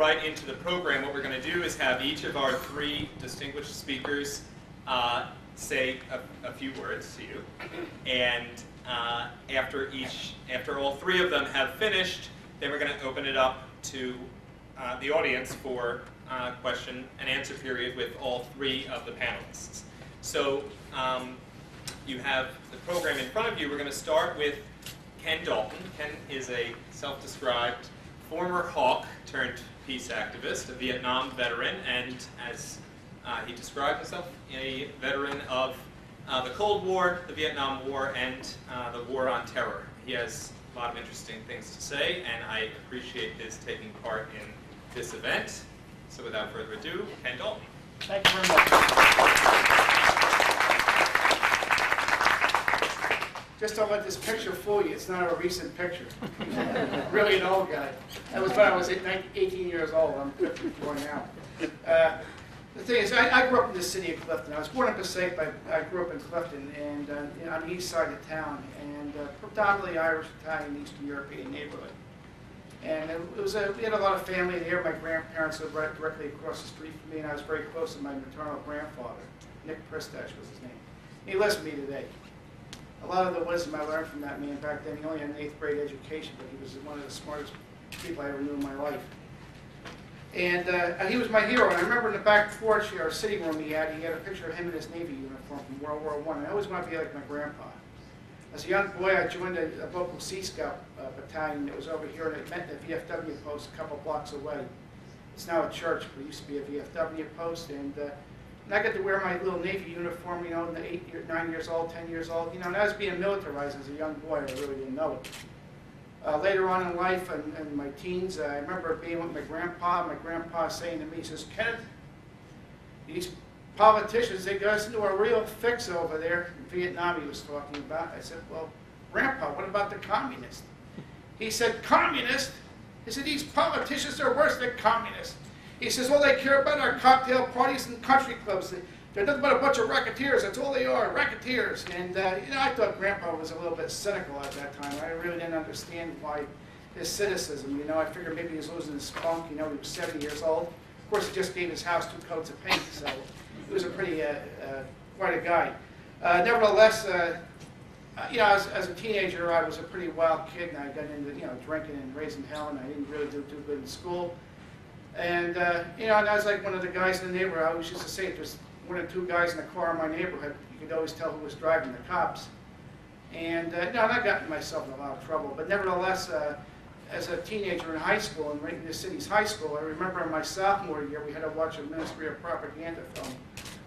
right into the program. What we're going to do is have each of our three distinguished speakers say a few words to you, and after all three of them have finished, then we're going to open it up to the audience for question and answer period with all three of the panelists. So you have the program in front of you. We're going to start with Ken Dalton. Ken is a self-described former hawk turned peace activist, a Vietnam veteran, and as he described himself, a veteran of the Cold War, the Vietnam War, and the War on Terror. He has a lot of interesting things to say, and I appreciate his taking part in this event. So without further ado, Ken Dalton. Thank you very much. Just don't let this picture fool you. It's not a recent picture. Really an old guy. That was when I was 18 years old. I'm 54 now. The thing is, I grew up in the city of Clifton. I was born in Passaic, but I grew up in Clifton, and on the east side of town, and predominantly Irish, Italian, Eastern European neighborhood. And we had a lot of family there. My grandparents lived right directly across the street from me, and I was very close to my maternal grandfather. Nick Pristash was his name. He lives with me today. A lot of the wisdom I learned from that man back then. He only had an 8th grade education, but he was one of the smartest people I ever knew in my life. And he was my hero. And I remember in the back porch, our sitting room he had a picture of him in his Navy uniform from World War I. I always wanted to be like my grandpa. As a young boy, I joined a local Sea Scout battalion that was over here, and it met the VFW post a couple blocks away. It's now a church, but it used to be a VFW post. And I got to wear my little Navy uniform, 9 years old, 10 years old. And I was being militarized as a young boy. I really didn't know it. Later on in life, in my teens, I remember being with my grandpa saying to me, he says, "Kenneth, these politicians, they got us into a real fix over there." In Vietnam he was talking about. I said, "Well, Grandpa, what about the communists?" He said, "Communists?" He said, "These politicians are worse than communists." He says, "All they care about are cocktail parties and country clubs. They're nothing but a bunch of racketeers. That's all they are, racketeers." And I thought Grandpa was a little bit cynical at that time. I really didn't understand why his cynicism. I figured maybe he was losing his spunk. He was 70 years old. Of course, he just gave his house 2 coats of paint, so he was a pretty quite a guy. Nevertheless, as a teenager, I was a pretty wild kid, and I got into drinking and raising hell, and I didn't really do too good in school. And and I was like one of the guys in the neighborhood. I always used to say, if there's 1 or 2 guys in the car in my neighborhood, you could always tell who was driving, the cops. And I got myself in a lot of trouble. But nevertheless, as a teenager in high school, and right in the city's high school, I remember in my sophomore year, we had to watch a Ministry of Propaganda film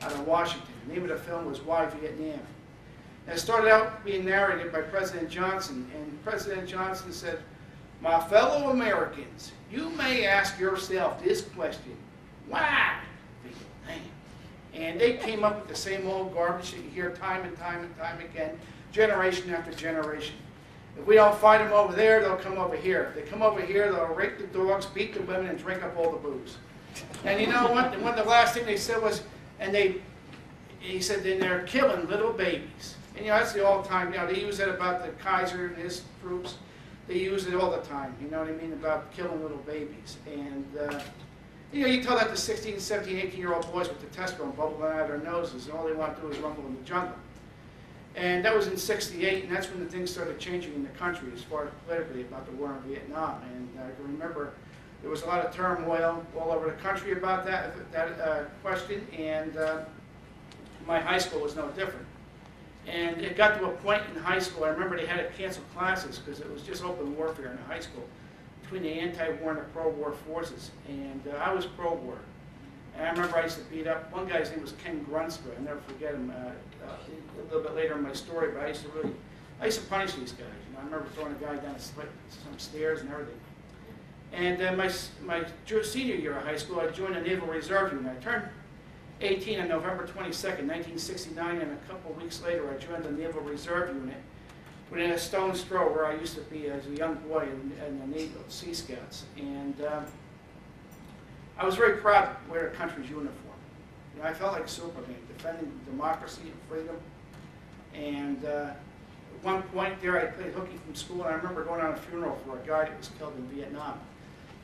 out of Washington. The name of the film was Why Vietnam? And it started out being narrated by President Johnson. And President Johnson said, "My fellow Americans, you may ask yourself this question: why Vietnam?" And they came up with the same old garbage that you hear time and time and time again, generation after generation. If we don't fight them over there, they'll come over here. If they come over here, they'll rape the dogs, beat the women, and drink up all the booze. And you know what? The last thing they said was, he said, then they're killing little babies. And that's the all-time, they use that about the Kaiser and his troops. They use it all the time, you know what I mean, about killing little babies. And, you tell that to 16, 17, 18-year-old boys with the testosterone bubbling out of their noses, and all they want to do is rumble in the jungle. And that was in '68, and that's when the things started changing in the country as far as politically about the war in Vietnam. And I remember there was a lot of turmoil all over the country about that question, and my high school was no different. And it got to a point in high school, I remember they had to cancel classes because it was just open warfare in the high school between the anti-war and the pro-war forces. And I was pro-war. And I remember I used to beat up, one guy's name was Ken Grunster. I'll never forget him a little bit later in my story, but I used to punish these guys. I remember throwing a guy down some stairs and everything. And my senior year of high school, I joined the Naval Reserve Unit. I turned 18 on November 22nd, 1969, and a couple of weeks later I joined the Naval Reserve Unit within a stone's throw where I used to be as a young boy in the Naval Sea Scouts. And I was very proud to wear the country's uniform. I felt like Superman, defending democracy and freedom. And at one point there, I played hooky from school, and I remember going on a funeral for a guy that was killed in Vietnam.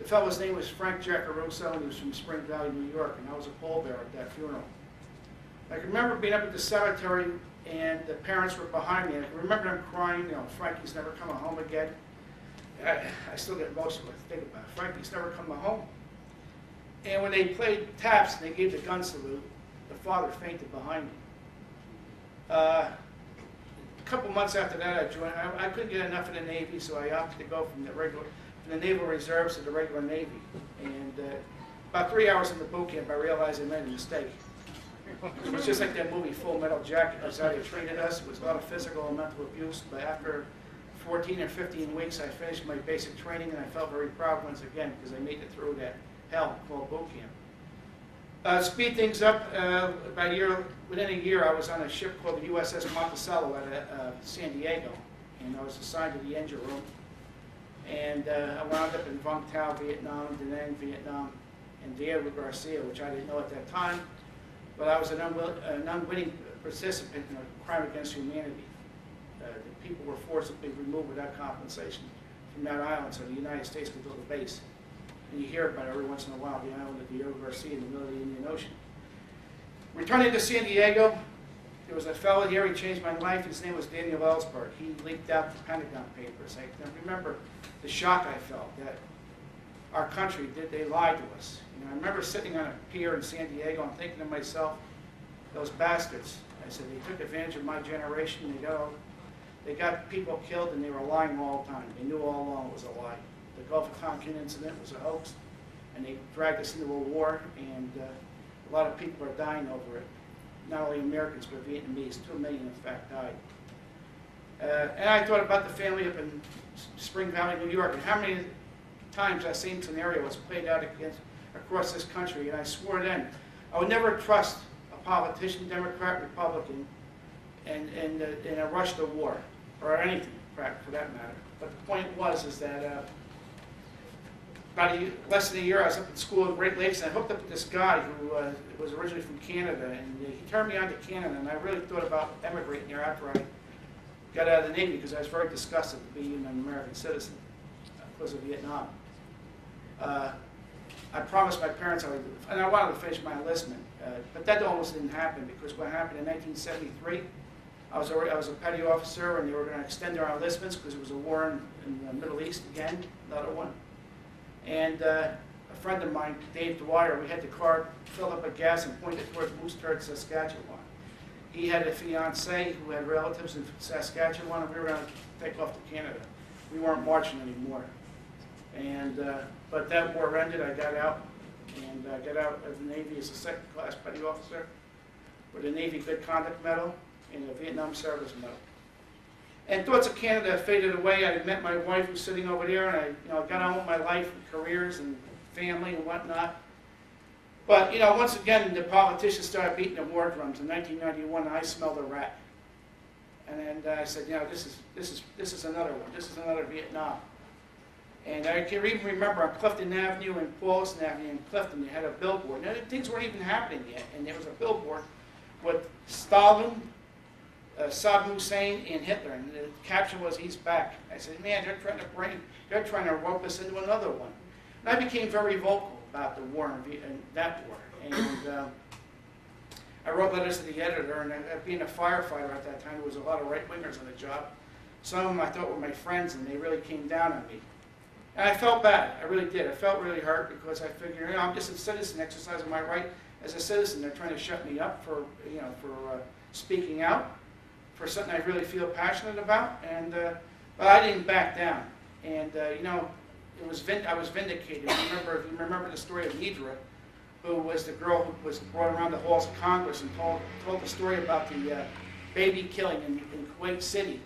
The fellow's name was Frank Giacaruso, and he was from Spring Valley, New York, and I was a pallbearer at that funeral. I can remember being up at the cemetery, and the parents were behind me, and I can remember them crying, you know, Frankie's never coming home again. I still get emotional when I think about it. Frankie's never coming home. And when they played taps and they gave the gun salute, the father fainted behind me. A couple months after that, I joined. I couldn't get enough of the Navy, so I opted to go from the Naval Reserves to the regular Navy. And about 3 hours in the boot camp, I realized I made a mistake. It was just like that movie Full Metal Jacket. That's how they treated us. It was a lot of physical and mental abuse. But after 14 or 15 weeks, I finished my basic training, and I felt very proud once again because I made it through that hell called boot camp. Speed things up, within a year, I was on a ship called the USS Monticello at San Diego, and I was assigned to the engine room. And I wound up in Vung Tau, Vietnam, Da Nang, Vietnam, and Diego Garcia, which I didn't know at that time, but I was an unwitting participant in a crime against humanity. The people were forcibly removed without compensation from that island, so the United States could build a base. And you hear about it every once in a while, the island of Diego Garcia in the middle of the Indian Ocean. Returning to San Diego, there was a fellow here, he changed my life. His name was Daniel Ellsberg. He leaked out the Pentagon Papers. I remember the shock I felt that our country, they lied to us. You know, I remember sitting on a pier in San Diego and thinking to myself, those bastards. I said, they took advantage of my generation. They got people killed, and they were lying all the time. They knew all along it was a lie. The Gulf of Tonkin incident was a hoax, and they dragged us into a war, and a lot of people are dying over it. Not only Americans, but Vietnamese. 2 million, in fact, died. And I thought about the family up in Spring Valley, New York, and how many times that same scenario was played out across this country. And I swore then I would never trust a politician, Democrat, Republican, in a rush to war, or anything, for that matter. But the point is that about less than a year, I was up at school in Great Lakes, and I hooked up with this guy who was originally from Canada, and he turned me on to Canada, and I really thought about emigrating there after I got out of the Navy, because I was very disgusted to be an American citizen because of Vietnam. I promised my parents and I wanted to finish my enlistment, but that almost didn't happen, because what happened in 1973, I was a petty officer, and they were going to extend our enlistments because it was a war in the Middle East again, another one. And a friend of mine, Dave Dwyer, we had the car filled up with gas and pointed towards Moose Turd, Saskatchewan. He had a fiancée who had relatives in Saskatchewan, and we were going to take off to Canada. We weren't marching anymore. And but that war ended. I got out, and I got out of the Navy as a second-class petty officer with a Navy Good Conduct Medal and a Vietnam Service Medal. And thoughts of Canada faded away. I met my wife, who's sitting over there, and I got on with my life and careers and family and whatnot. But once again, the politicians started beating the war drums. In 1991, I smelled a rat, and then I said, this is another one. This is another Vietnam. And I can even remember on Clifton Avenue and Paulson Avenue in Clifton, they had a billboard. Now, things weren't even happening yet, and there was a billboard with Stalin, Saddam Hussein, and Hitler, and the caption was, "He's back." I said, "Man, they're trying to rope us into another one." And I became very vocal about the war and that war, and I wrote letters to the editor. And being a firefighter at that time, there was a lot of right-wingers on the job. Some of them I thought were my friends, and they really came down on me. And I felt bad. I really did. I felt really hurt, because I figured, I'm just a citizen exercising my right as a citizen. They're trying to shut me up for speaking out for something I really feel passionate about, and but I didn't back down. And I was vindicated. If you remember the story of Nidra, who was the girl who was brought around the halls of Congress and told the story about the baby killing in Kuwait City,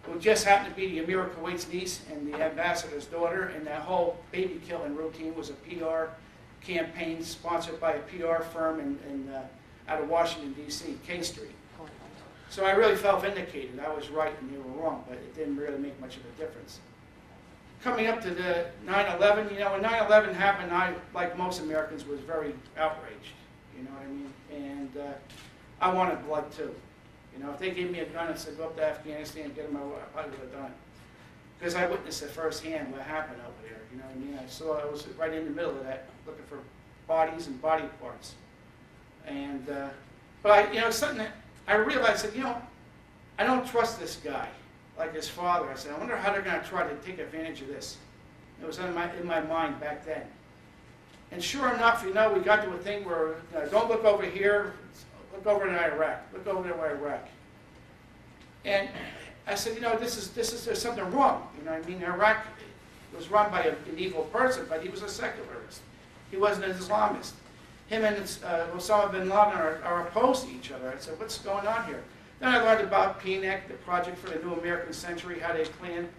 who just happened to be the Amir of Kuwait's niece and the ambassador's daughter, and that whole baby killing routine was a PR campaign sponsored by a PR firm out of Washington, D.C., K Street. So I really felt vindicated. I was right and they were wrong, but it didn't really make much of a difference. Coming up to the 9/11, when 9/11 happened, I, like most Americans, was very outraged. You know what I mean? And I wanted blood too. If they gave me a gun and said, "Go up to Afghanistan and get them," I probably would have done it. because I witnessed it firsthand what happened over there. You know what I mean? I was right in the middle of that, looking for bodies and body parts. And but something that I realized that I don't trust this guy like his father. I said, I wonder how they're going to try to take advantage of this. It was in my mind back then. And sure enough, we got to a thing where don't look over here, look over in Iraq, look over there in Iraq. And I said, there's something wrong. You know what I mean? Iraq was run by an evil person, but he was a secularist. He wasn't an Islamist. Him and Osama bin Laden are opposed to each other. I said, what's going on here? Then I learned about PNEC, the Project for the New American Century, how they planned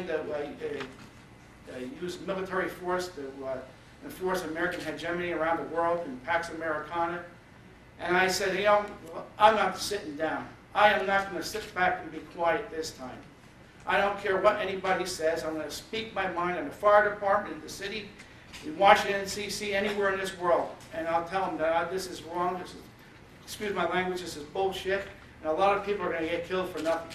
to use military force to enforce American hegemony around the world in Pax Americana. And I said, I'm not sitting down. I am not going to sit back and be quiet this time. I don't care what anybody says. I'm going to speak my mind in the fire department, in the city, in Washington, D.C., anywhere in this world. And I'll tell them that this is wrong. This is, excuse my language, this is bullshit. And a lot of people are going to get killed for nothing.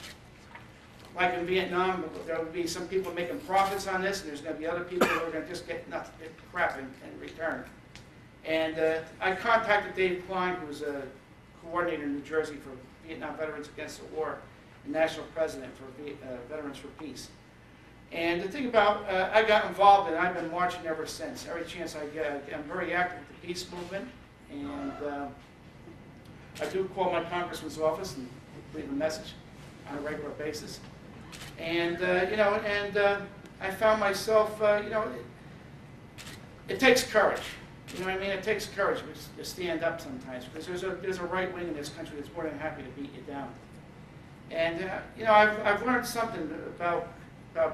Like in Vietnam, there will be some people making profits on this, and there's going to be other people who are going to just get nothing, get crap in return. And I contacted Dave Klein, who's a coordinator in New Jersey for Vietnam Veterans Against the War, and national president for Veterans for Peace. And the thing about, I got involved, and I've been marching ever since. Every chance I get, I'm very active with the peace movement, and I do call my congressman's office and leave a message on a regular basis. And I found myself, it takes courage. You know what I mean? It takes courage to stand up sometimes, because there's a right wing in this country that's more than happy to beat you down. And I've learned something about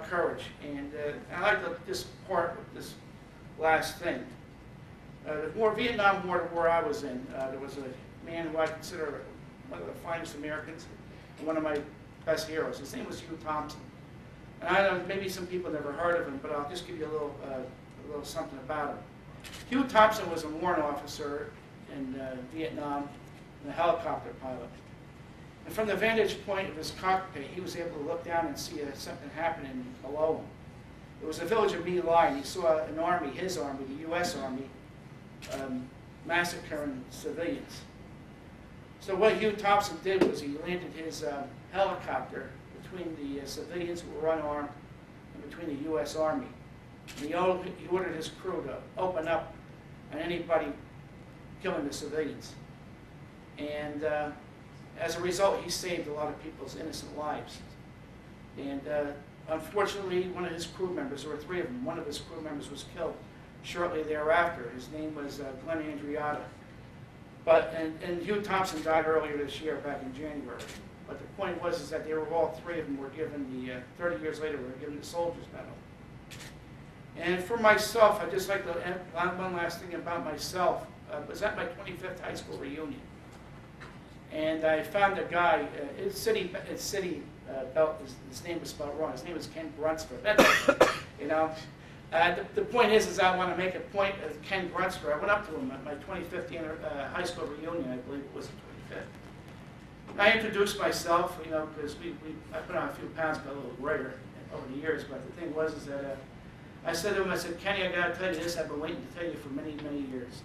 courage, and I like this part of this last thing. The Vietnam War, the war I was in, there was a man who I consider one of the finest Americans, and one of my best heroes. His name was Hugh Thompson. And I know maybe some people never heard of him, but I'll just give you a little something about him. Hugh Thompson was a warrant officer in Vietnam and a helicopter pilot. And from the vantage point of his cockpit, he was able to look down and see something happening below him. It was the village of My Lai, and he saw an army, his army, the U.S. Army, massacring civilians. So what Hugh Thompson did was he landed his helicopter between the civilians who were unarmed and between the U.S. Army. And he ordered his crew to open up on anybody killing the civilians. And as a result, he saved a lot of people's innocent lives. And unfortunately, one of his crew members, there were three of them, one of his crew members was killed shortly thereafter. His name was Glenn Andreatta. And Hugh Thompson died earlier this year, back in January. But the point was that they were all three of them were given 30 years later, were given the Soldier's Medal. And for myself, I just like to add one last thing about myself. I was at my 25th high school reunion. And I found a guy, his name was spelled wrong. His name was Ken Grunsford. The point is I want to make a point of Ken Grunsford. I went up to him at my 25th high school reunion, I believe it was the 25th. And I introduced myself, because I put on a few pounds, got a little greater over the years. But the thing was that I said to him, I said, Kenny, I got to tell you this. I've been waiting to tell you for many, many years.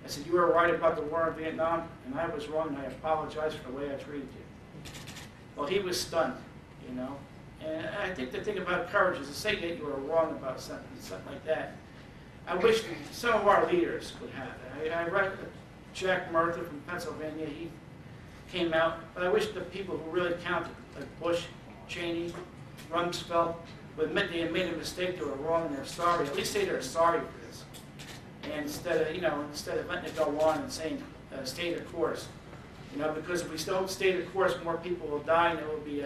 I said, you were right about the war in Vietnam, and I was wrong, and I apologize for the way I treated you. Well, he was stunned, And I think the thing about courage is to say that you were wrong about something like that. I wish some of our leaders would have it. I read Jack Murtha from Pennsylvania. He came out, but I wish the people who really counted, like Bush, Cheney, Rumsfeld, would admit they had made a mistake, they were wrong, and they're sorry. At least say they're sorry for this. And instead of letting it go on and saying, stay the course. Because if we don't stay the course, more people will die, and it will be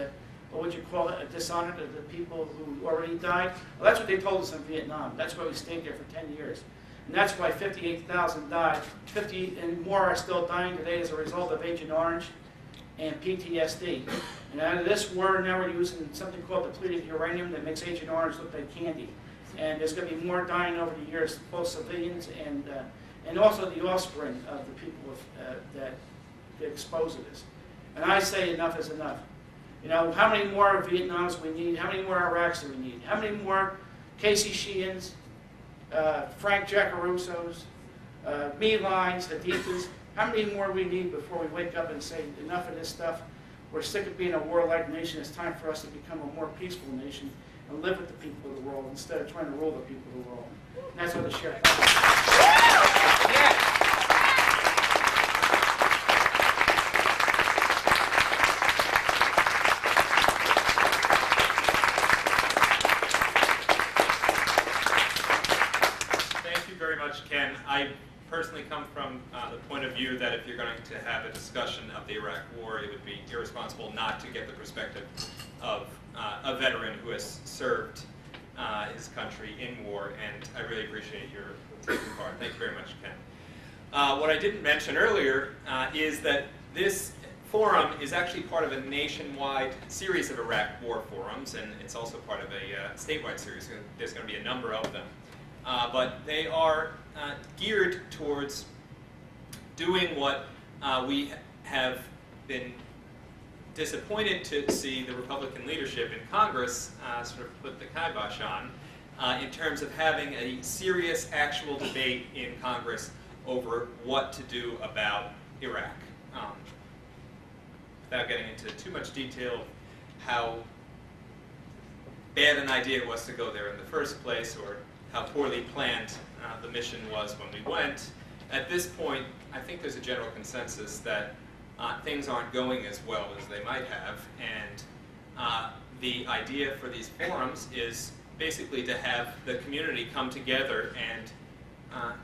what would you call it, a dishonor to the people who already died? Well, that's what they told us in Vietnam. That's why we stayed there for 10 years. And that's why 58,000 died. 50 and more are still dying today as a result of Agent Orange and PTSD. And out of this war, now we're using something called depleted uranium that makes Agent Orange look like candy. And there's going to be more dying over the years, both civilians and also the offspring of the people that get exposed to this. And I say enough is enough. You know, how many more Vietnams we need? How many more Iraqs do we need? How many more Casey Sheehan's, Frank Jacarusso's, Me Lines, Hadithas? How many more we need before we wake up and say, enough of this stuff? We're sick of being a warlike nation. It's time for us to become a more peaceful nation and live with the people of the world instead of trying to rule the people of the world. And that's what the sheriff. Ken, I personally come from the point of view that if you're going to have a discussion of the Iraq War, it would be irresponsible not to get the perspective of a veteran who has served his country in war, and I really appreciate your taking part. Thank you very much, Ken. What I didn't mention earlier is that this forum is actually part of a nationwide series of Iraq War forums, and it's also part of a statewide series. There's going to be a number of them. But they are geared towards doing what we have been disappointed to see the Republican leadership in Congress sort of put the kibosh on in terms of having a serious, actual debate in Congress over what to do about Iraq. Without getting into too much detail of how bad an idea it was to go there in the first place, or how poorly planned the mission was when we went. At this point, I think there's a general consensus that things aren't going as well as they might have, and the idea for these forums is basically to have the community come together and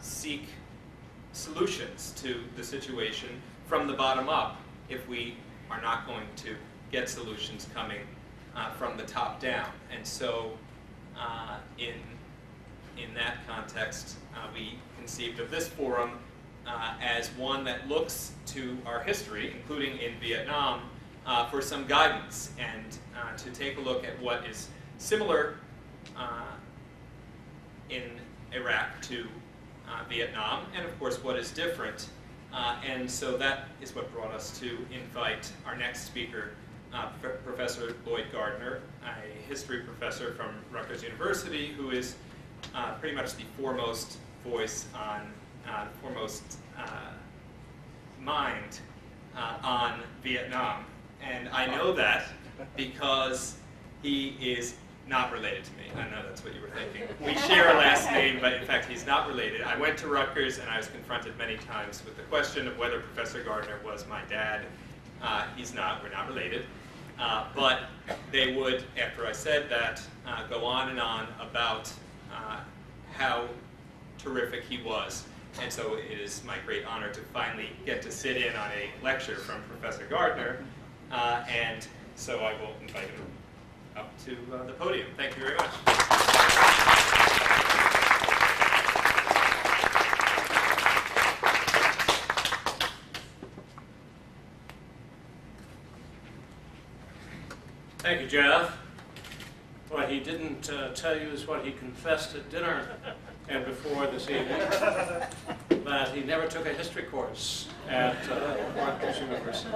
seek solutions to the situation from the bottom up if we are not going to get solutions coming from the top down. And so in that context, we conceived of this forum as one that looks to our history, including in Vietnam, for some guidance, and to take a look at what is similar in Iraq to Vietnam, and of course what is different. And so that is what brought us to invite our next speaker, Professor Lloyd Gardner, a history professor from Rutgers University, who is pretty much the foremost voice on, foremost mind on Vietnam. And I know that because he is not related to me. I know that's what you were thinking. We share a last name, but in fact he's not related. I went to Rutgers and I was confronted many times with the question of whether Professor Gardner was my dad. He's not, we're not related. But they would, after I said that, go on and on about how terrific he was. And so it is my great honor to finally get to sit in on a lecture from Professor Gardner. And so I will invite him up to the podium. Thank you very much. Thank you, Jeff. What he didn't tell you is what he confessed at dinner and before this evening, that he never took a history course at Rutgers University.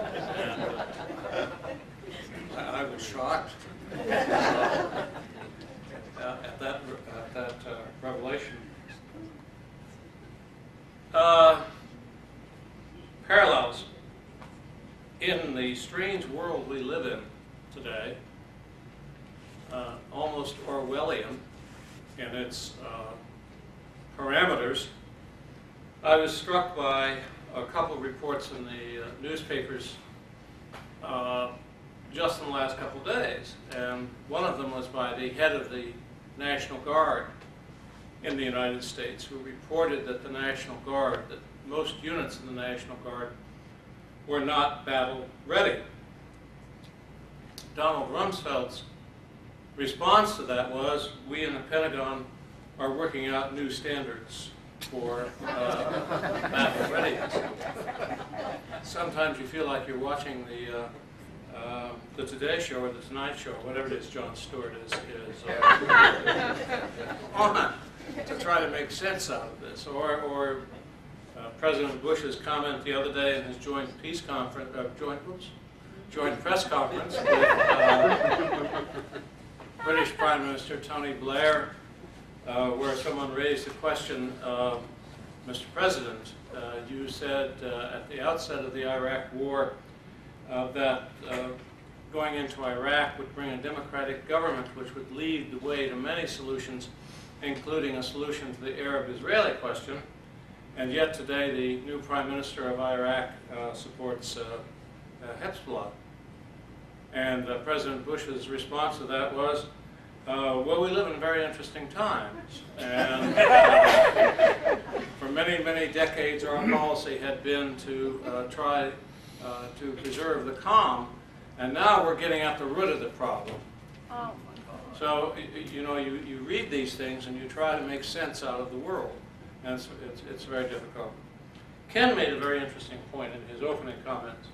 And I was shocked at that revelation. Parallels in the strange world we live in today, almost Orwellian in its parameters. I was struck by a couple of reports in the newspapers just in the last couple of days, and one of them was by the head of the National Guard in the United States, who reported that the National Guard, that most units in the National Guard were not battle ready. Donald Rumsfeld's response to that was, we in the Pentagon are working out new standards for battle readiness. Sometimes you feel like you're watching the Today Show or the Tonight Show, whatever it is Jon Stewart is on to try to make sense out of this. Or President Bush's comment the other day in his joint peace conference, joint press conference with British Prime Minister Tony Blair, where someone raised the question, Mr. President, you said at the outset of the Iraq War that going into Iraq would bring a democratic government which would lead the way to many solutions, including a solution to the Arab-Israeli question. And yet today the new Prime Minister of Iraq supports Hezbollah. And President Bush's response to that was, well, we live in very interesting times. And for many, many decades our policy had been to try to preserve the calm, and now we're getting at the root of the problem. Oh my God. So, you know, you read these things and you try to make sense out of the world, and it's very difficult. Ken made a very interesting point in his opening comments.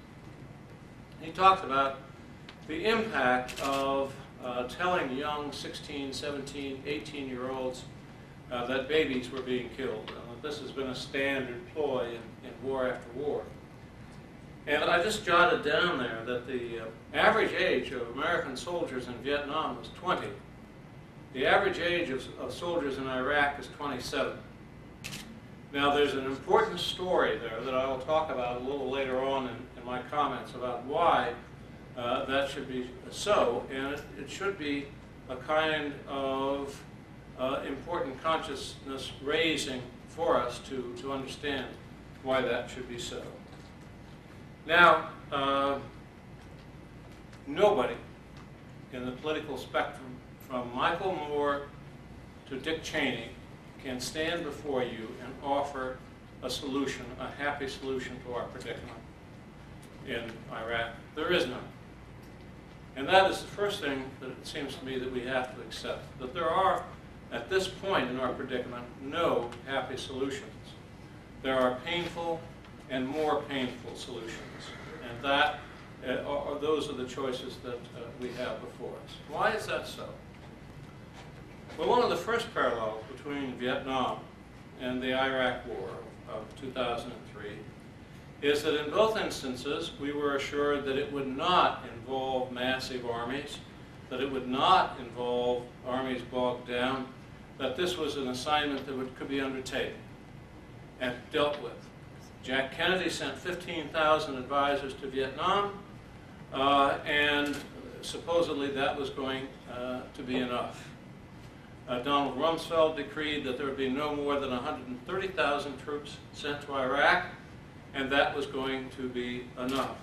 He talked about the impact of telling young 16, 17, 18-year-olds that babies were being killed. This has been a standard ploy in war after war. And I just jotted down there that the average age of American soldiers in Vietnam was 20. The average age of soldiers in Iraq is 27. Now there's an important story there that I will talk about a little later on in my comments about why that should be so, and it should be a kind of important consciousness raising for us to understand why that should be so. Now, nobody in the political spectrum, from Michael Moore to Dick Cheney, can stand before you and offer a solution, a happy solution to our predicament in Iraq. There is none. And that is the first thing that it seems to me that we have to accept, that there are, at this point in our predicament, no happy solutions. There are painful and more painful solutions, and that those are the choices that we have before us. Why is that so? Well, one of the first parallels between Vietnam and the Iraq War of 2003 is that in both instances we were assured that it would not involve massive armies, that it would not involve armies bogged down, that this was an assignment that could be undertaken and dealt with. Jack Kennedy sent 15,000 advisors to Vietnam, and supposedly that was going to be enough. Donald Rumsfeld decreed that there would be no more than 130,000 troops sent to Iraq, and that was going to be enough.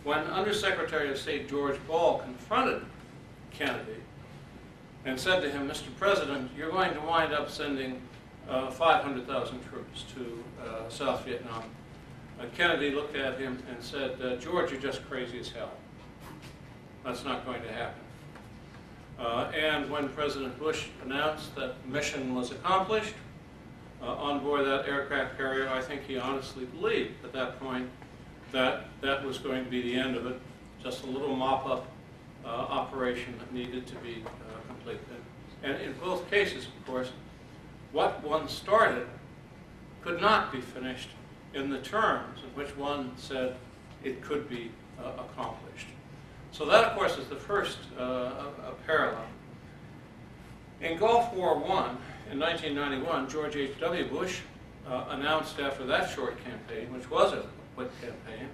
When Undersecretary of State George Ball confronted Kennedy and said to him, Mr. President, you're going to wind up sending 500,000 troops to South Vietnam, Kennedy looked at him and said, George, you're just crazy as hell. That's not going to happen. And when President Bush announced that the mission was accomplished on board that aircraft carrier, I think he honestly believed at that point that that was going to be the end of it, just a little mop-up operation that needed to be completed. And in both cases, of course, what one started could not be finished in the terms in which one said it could be accomplished. So that, of course, is the first parallel. In Gulf War I, in 1991, George H.W. Bush announced after that short campaign, which was a quick campaign,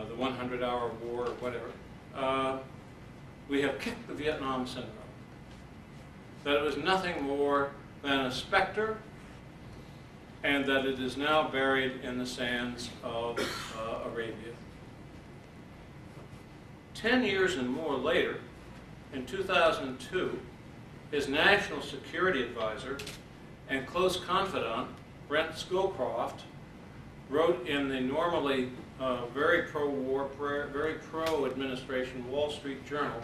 the 100-hour war or whatever, we have kicked the Vietnam syndrome. That it was nothing more than a specter, and that it is now buried in the sands of Arabia. 10 years and more later, in 2002, his national security advisor and close confidant, Brent Scowcroft, wrote in the normally very pro-war, very pro-administration Wall Street Journal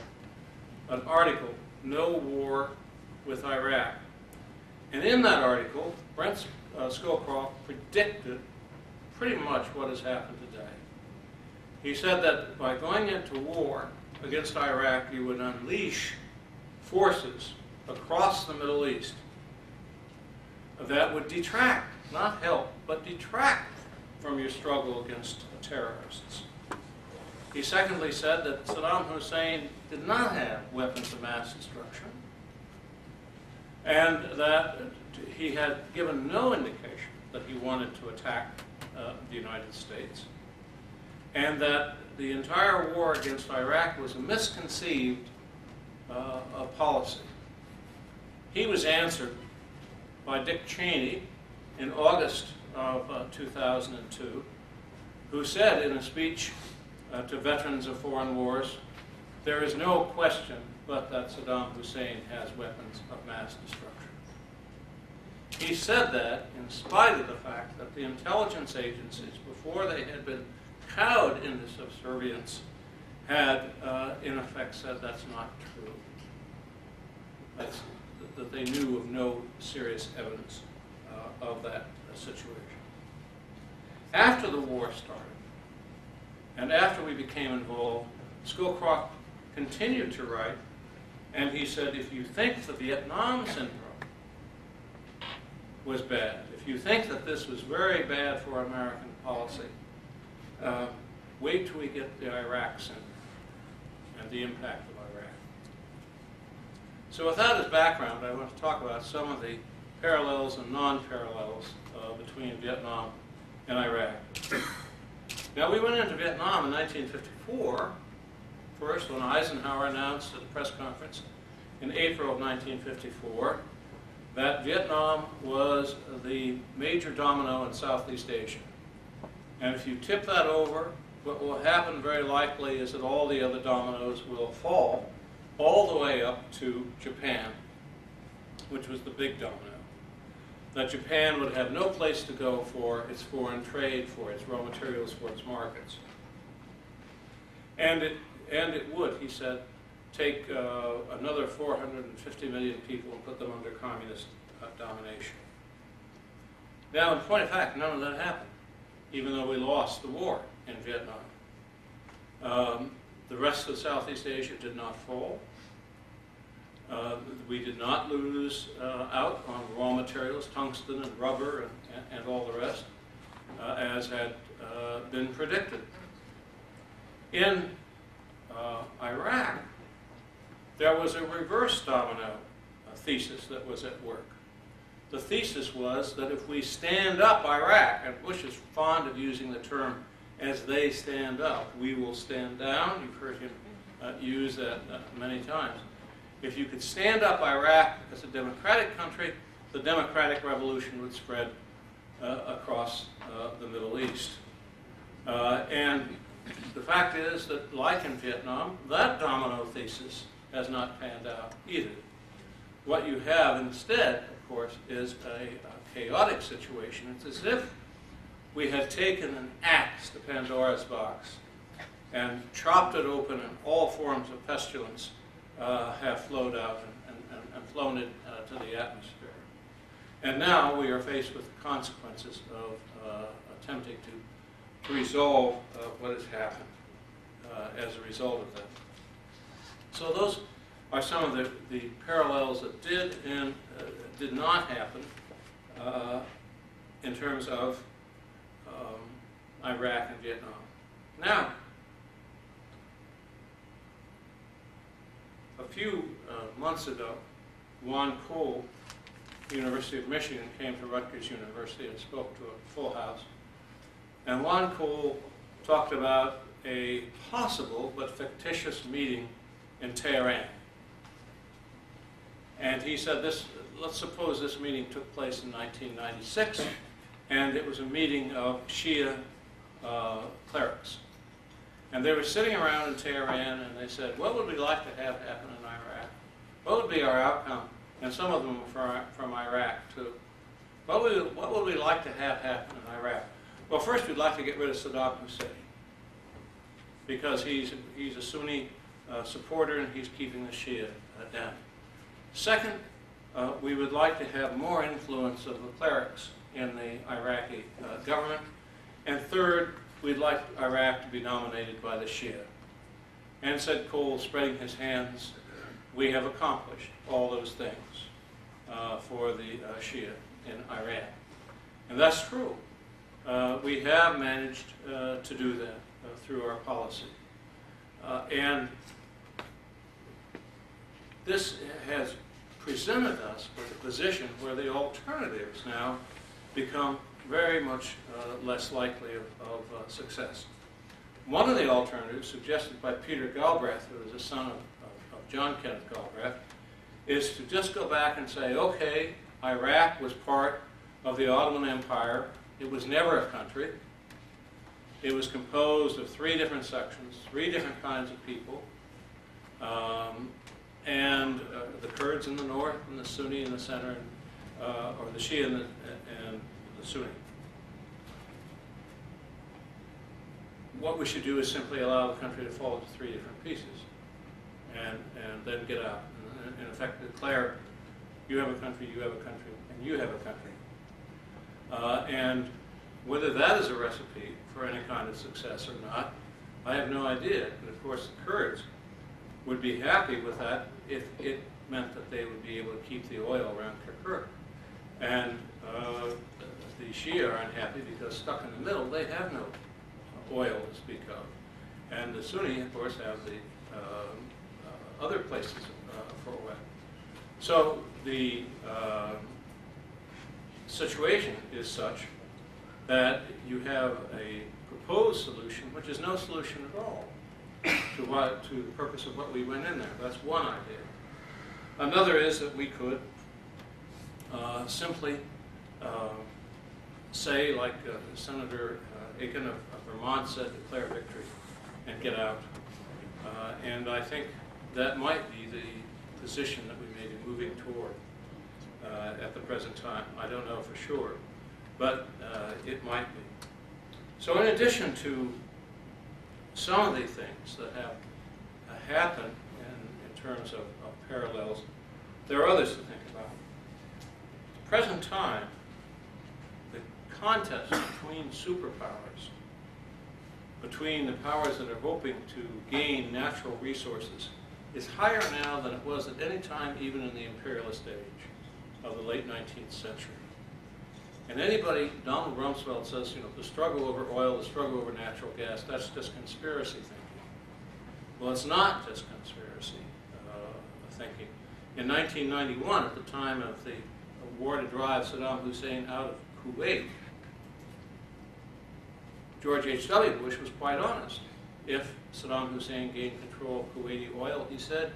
an article, No War with Iraq. And in that article, Brent Scowcroft predicted pretty much what has happened today. He said that by going into war against Iraq, you would unleash forces across the Middle East that would detract, not help, but detract from your struggle against terrorists. He secondly said that Saddam Hussein did not have weapons of mass destruction, and that he had given no indication that he wanted to attack the United States, and that the entire war against Iraq was a misconceived policy. He was answered by Dick Cheney in August of 2002, who said in a speech to veterans of foreign wars, "There is no question but that Saddam Hussein has weapons of mass destruction." He said that in spite of the fact that the intelligence agencies, before they had been cowed into subservience, had in effect said that's not true. That they knew of no serious evidence of that situation. After the war started, and after we became involved, Schoolcroft continued to write, and he said, if you think the Vietnam syndrome was bad, if you think that this was very bad for American policy, wait till we get the Iraq syndrome and the impact of Iraq. So with that as background, I want to talk about some of the parallels and non-parallels between Vietnam and Iraq. Now, we went into Vietnam in 1954, first when Eisenhower announced at a press conference in April of 1954 that Vietnam was the major domino in Southeast Asia. And if you tip that over, what will happen very likely is that all the other dominoes will fall all the way up to Japan, which was the big domino. That Japan would have no place to go for its foreign trade, for its raw materials, for its markets. And it would, he said, take another 450 million people and put them under communist domination. Now, in point of fact, none of that happened, even though we lost the war in Vietnam. The rest of Southeast Asia did not fall. We did not lose out on raw materials, tungsten and rubber and all the rest, as had been predicted. In Iraq, there was a reverse domino thesis that was at work. The thesis was that if we stand up Iraq, and Bush is fond of using the term as they stand up, we will stand down. You've heard him use that many times. If you could stand up Iraq as a democratic country, the democratic revolution would spread across the Middle East. And the fact is that, like in Vietnam, that domino thesis has not panned out either. What you have instead, of course, is a chaotic situation. It's as if we had taken an axe to Pandora's box and chopped it open, and all forms of pestilence have flowed out and flown it to the atmosphere. And now we are faced with the consequences of attempting to resolve what has happened as a result of that. So those are some of the parallels that did and did not happen in terms of Iraq and Vietnam. Now, a few months ago, Juan Cole, University of Michigan, came to Rutgers University and spoke to a full house. And Juan Cole talked about a possible but fictitious meeting in Tehran. And he said this, let's suppose this meeting took place in 1996, and it was a meeting of Shia clerics. And they were sitting around in Tehran, and they said, what would we like to have happen in Iraq? What would be our outcome? And some of them were from Iraq, too. What would we like to have happen in Iraq? Well, first, we'd like to get rid of Saddam Hussein, because he's a Sunni supporter, and he's keeping the Shia down. Second, we would like to have more influence of the clerics in the Iraqi government. And third, we'd like Iraq to be dominated by the Shia. And said Cole, spreading his hands, we have accomplished all those things for the Shia in Iran. And that's true. We have managed to do that through our policy. And this has presented us with a position where the alternatives now become very much less likely of success. One of the alternatives, suggested by Peter Galbraith, who is a son of John Kenneth Galbraith, is to just go back and say, okay, Iraq was part of the Ottoman Empire. It was never a country. It was composed of 3 different sections, 3 different kinds of people, and the Kurds in the north, and the Sunni in the center, or the Shia and the Sunni. What we should do is simply allow the country to fall into 3 different pieces, and then get out, and in effect declare, you have a country, you have a country, and you have a country. And whether that is a recipe for any kind of success or not, I have no idea. And of course, the Kurds would be happy with that if it meant that they would be able to keep the oil around Kirkuk. And the Shia are unhappy because stuck in the middle, they have no oil to speak of. And the Sunni, of course, have the other places for oil. So the situation is such that you have a proposed solution, which is no solution at all to the purpose of what we went in there. That's one idea. Another is that we could simply say, like Senator Aiken of Vermont said, declare victory and get out. And I think that might be the position that we may be moving toward at the present time. I don't know for sure, but it might be. So in addition to some of the things that have happened in terms of parallels, there are others to think about. At the present time, the contest between superpowers, between the powers that are hoping to gain natural resources, is higher now than it was at any time, even in the imperialist age of the late 19th century. And anybody, Donald Rumsfeld says, the struggle over oil, the struggle over natural gas, that's just conspiracy thinking. Well, it's not just conspiracy thinking. In 1991, at the time of the war to drive Saddam Hussein out of Kuwait, George H.W. Bush was quite honest. If Saddam Hussein gained control of Kuwaiti oil, he said,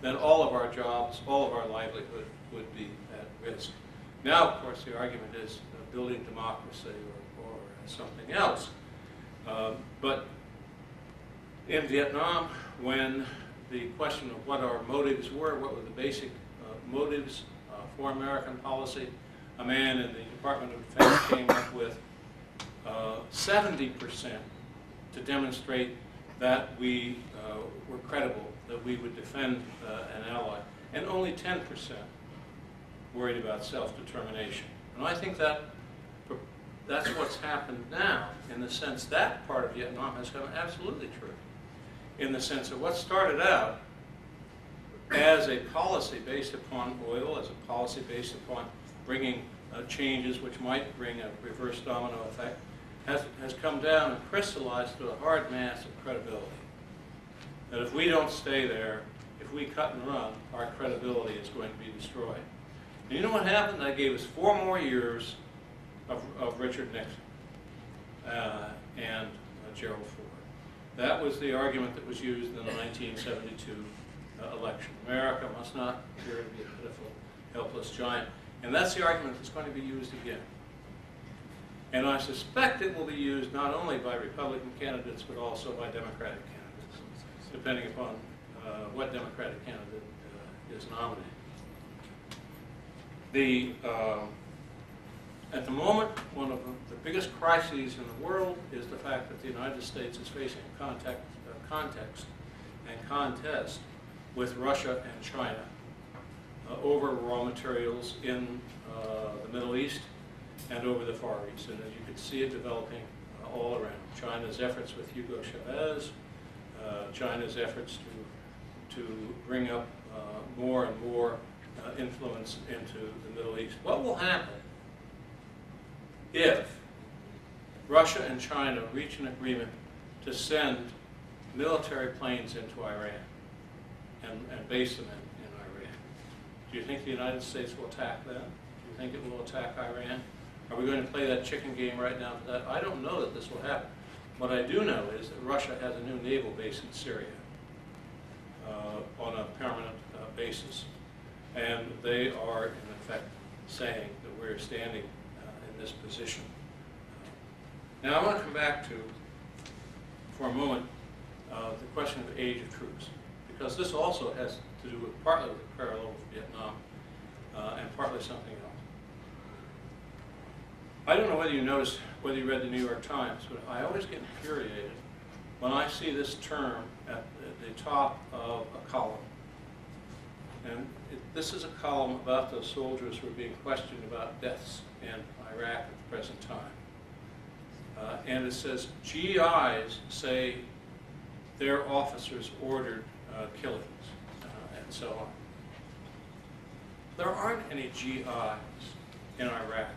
then all of our jobs, all of our livelihood would be at risk. Now, of course, the argument is building democracy or something else. But in Vietnam, when the question of what our motives were, what were the basic motives for American policy, a man in the Department of Defense came up with 70% to demonstrate that we were credible, that we would defend an ally, and only 10% worried about self-determination. And I think that's what's happened now, in the sense that part of Vietnam has come absolutely true, in the sense of what started out as a policy based upon oil, as a policy based upon bringing changes which might bring a reverse domino effect, has come down and crystallized to a hard mass of credibility. That if we don't stay there, if we cut and run, our credibility is going to be destroyed. And you know what happened? That gave us 4 more years of Richard Nixon and Gerald Ford. That was the argument that was used in the 1972 election. America must not appear to be a pitiful, helpless giant. And that's the argument that's going to be used again. And I suspect it will be used not only by Republican candidates, but also by Democratic candidates, depending upon what Democratic candidate is nominated. At the moment, one of the biggest crises in the world is the fact that the United States is facing a context and contest with Russia and China over raw materials in the Middle East and over the Far East. And as you can see it developing all around. China's efforts with Hugo Chavez, China's efforts to bring up more and more influence into the Middle East. What will happen if Russia and China reach an agreement to send military planes into Iran and base them in Iran. Do you think the United States will attack them? Do you think it will attack Iran? Are we going to play that chicken game right now for that? I don't know that this will happen. What I do know is that Russia has a new naval base in Syria on a permanent basis. And they are, in effect, saying that we're standing in this position. Now I want to come back to, for a moment, the question of the age of troops, because this also has to do with partly with the parallel with Vietnam and partly something else. I don't know whether you noticed, whether you read the New York Times, but I always get infuriated when I see this term at the top of a column. And this is a column about those soldiers who are being questioned about deaths in Iraq at the present time. And it says, GIs say their officers ordered killings, and so on. There aren't any GIs in Iraq.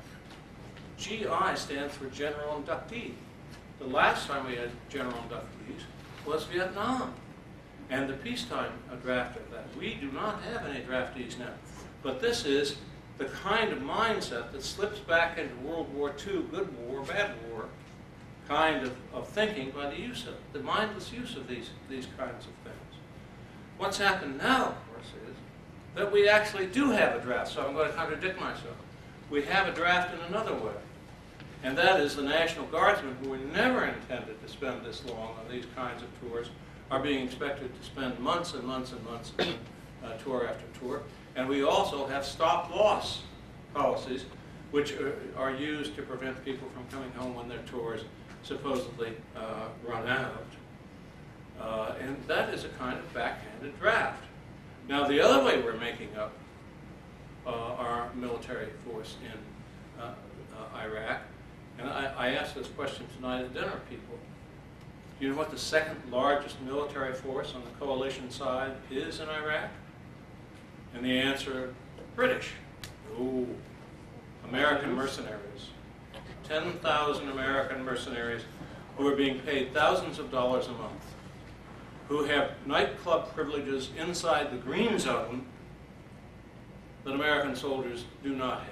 GI stands for General Inductee. The last time we had General Inductees was Vietnam, and the peacetime draft of that. We do not have any draftees now. But this is the kind of mindset that slips back into World War II, good war, bad war, kind of thinking by the use of, the mindless use of these kinds of things. What's happened now, of course, is that we actually do have a draft, so I'm going to contradict myself. We have a draft in another way. And that is the National Guardsmen, who were never intended to spend this long on these kinds of tours, are being expected to spend months and months and months on tour after tour. And we also have stop-loss policies, which are used to prevent people from coming home when their tours supposedly run out. And that is a kind of backhanded draft. Now, the other way we're making up our military force in Iraq, and I asked this question tonight at dinner, people. Do you know what the second largest military force on the coalition side is in Iraq? And the answer, British. Oh, American mercenaries. 10,000 American mercenaries who are being paid thousands of dollars a month, who have nightclub privileges inside the green zone that American soldiers do not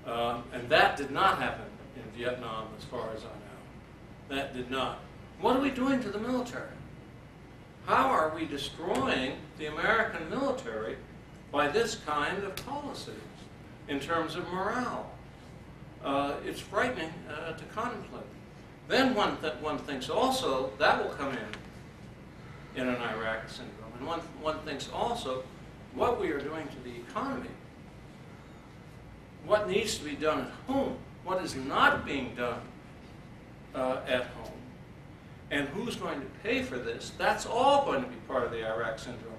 have. And that did not happen in Vietnam, as far as I know. That did not. What are we doing to the military? How are we destroying the American military by this kind of policy in terms of morale? It's frightening to contemplate. Then one thinks also that will come in an Iraq syndrome. And one thinks also what we are doing to the economy, what needs to be done at home, what is not being done at home, and who's going to pay for this. That's all going to be part of the Iraq syndrome.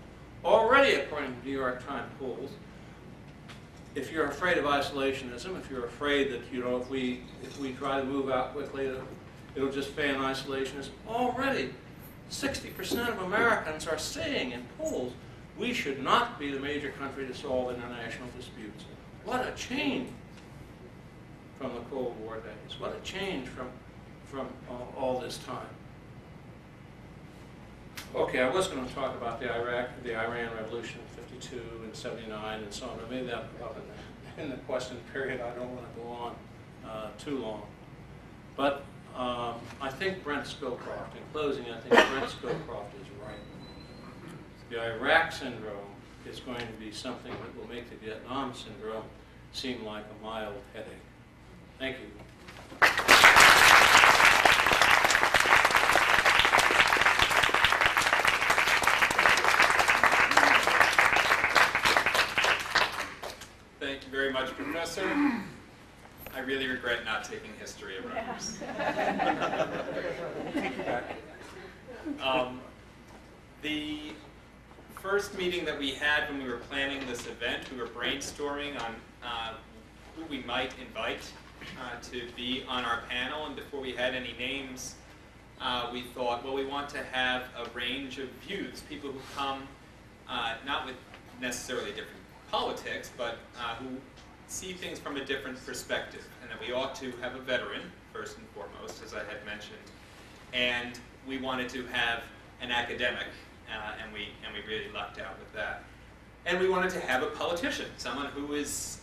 Already, according to New York Times polls, if you're afraid of isolationism, if you're afraid that, you know, if we try to move out quickly, it'll just fan isolationism, already 60% of Americans are saying in polls, we should not be the major country to solve international disputes. What a change from the Cold War days. What a change from all this time. Okay, I was going to talk about the Iran Revolution in 52 and 79 and so on, but maybe that'll come up in the question period. I don't want to go on too long. But I think Brent Scowcroft, in closing, I think Brent Scowcroft is right. The Iraq syndrome is going to be something that will make the Vietnam syndrome seem like a mild headache. Thank you. Thank you very much, Professor. I really regret not taking history at Rutgers. The first meeting that we had when we were planning this event, we were brainstorming on who we might invite to be on our panel, and before we had any names, we thought, well, we want to have a range of views, people who come not with necessarily different politics, but who see things from a different perspective, and that we ought to have a veteran, first and foremost, as I had mentioned, and we wanted to have an academic, and we really lucked out with that. And we wanted to have a politician, someone who is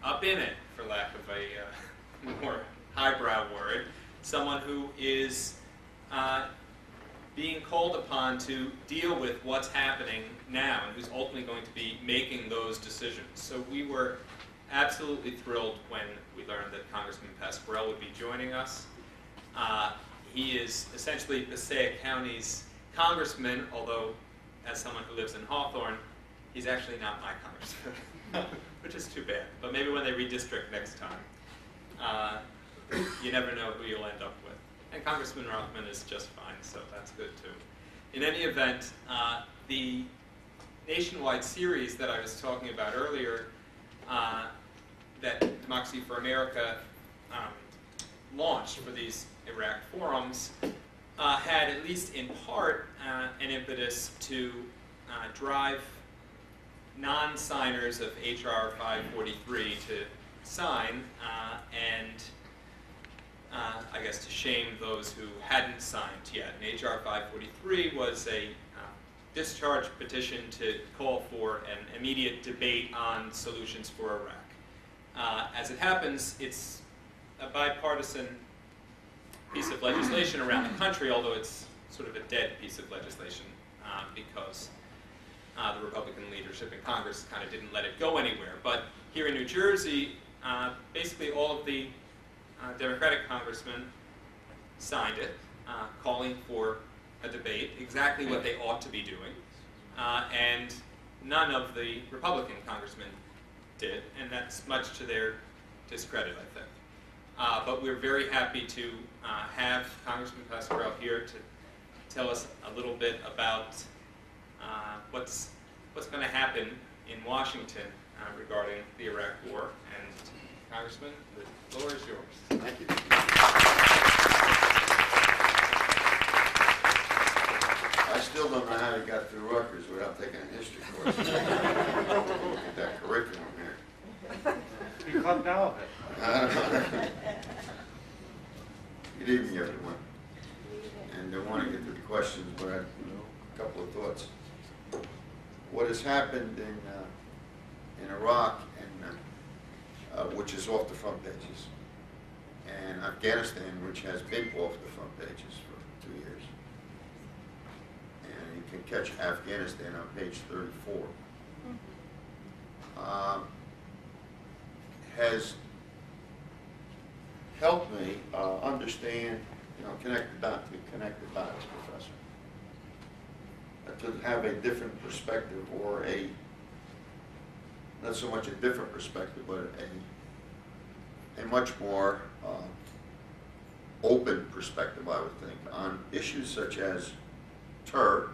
up in it, for lack of a more highbrow word, someone who is being called upon to deal with what's happening now and who's ultimately going to be making those decisions. So we were absolutely thrilled when we learned that Congressman Pascrell would be joining us. He is essentially Passaic County's congressman, although as someone who lives in Hawthorne, he's actually not my congressman, which is too bad. But maybe when they redistrict next time, you never know who you'll end up with. And Congressman Rothman is just fine, so that's good too. In any event, the nationwide series that I was talking about earlier, that Democracy for America launched for these Iraq forums, had, at least in part, an impetus to drive non-signers of H.R. 543 to sign, and I guess to shame those who hadn't signed yet. And H.R. 543 was a discharge petition to call for an immediate debate on solutions for Iraq. As it happens, it's a bipartisan piece of legislation around the country, although it's sort of a dead piece of legislation because the Republican leadership in Congress kind of didn't let it go anywhere. But here in New Jersey, basically all of the Democratic congressmen signed it, calling for a debate, exactly what they ought to be doing, and none of the Republican congressmen did, and that's much to their discredit, I think. But we're very happy to have Congressman Pascrell here to tell us a little bit about what's going to happen in Washington regarding the Iraq War. And Congressman, the floor is yours. Thank you. I still don't know how you got through Rutgers without taking a history course. Look at that curriculum here. You come down with it. Good evening, everyone. And I want to get to the questions, but I have a couple of thoughts. What has happened in Iraq, and which is off the front pages, and Afghanistan, which has been off the front pages for 2 years. And you can catch Afghanistan on page 34. Has helped me understand, connect the dots, Professor. To have a different perspective, or not so much a different perspective, but a much more open perspective, I would think, on issues such as terror.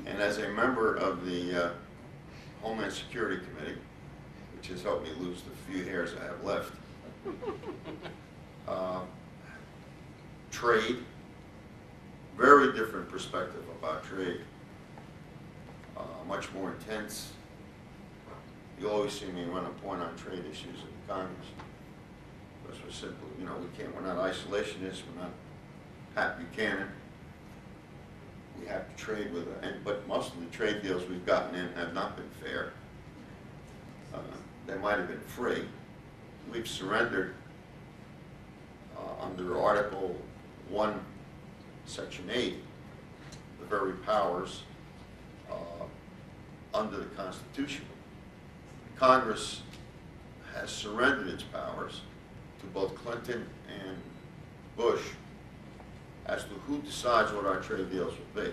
And as a member of the Homeland Security Committee, which has helped me lose the few hairs I have left, trade, very different perspective about trade, much more intense. You always see me run a point on trade issues in Congress. Because we're simple, we're not isolationists, we're not Pat Buchanan. We have to trade with but most of the trade deals we've gotten in have not been fair. They might have been free. We've surrendered under Article 1, Section 8, the very powers under the Constitution. Congress has surrendered its powers to both Clinton and Bush as to who decides what our trade deals will be.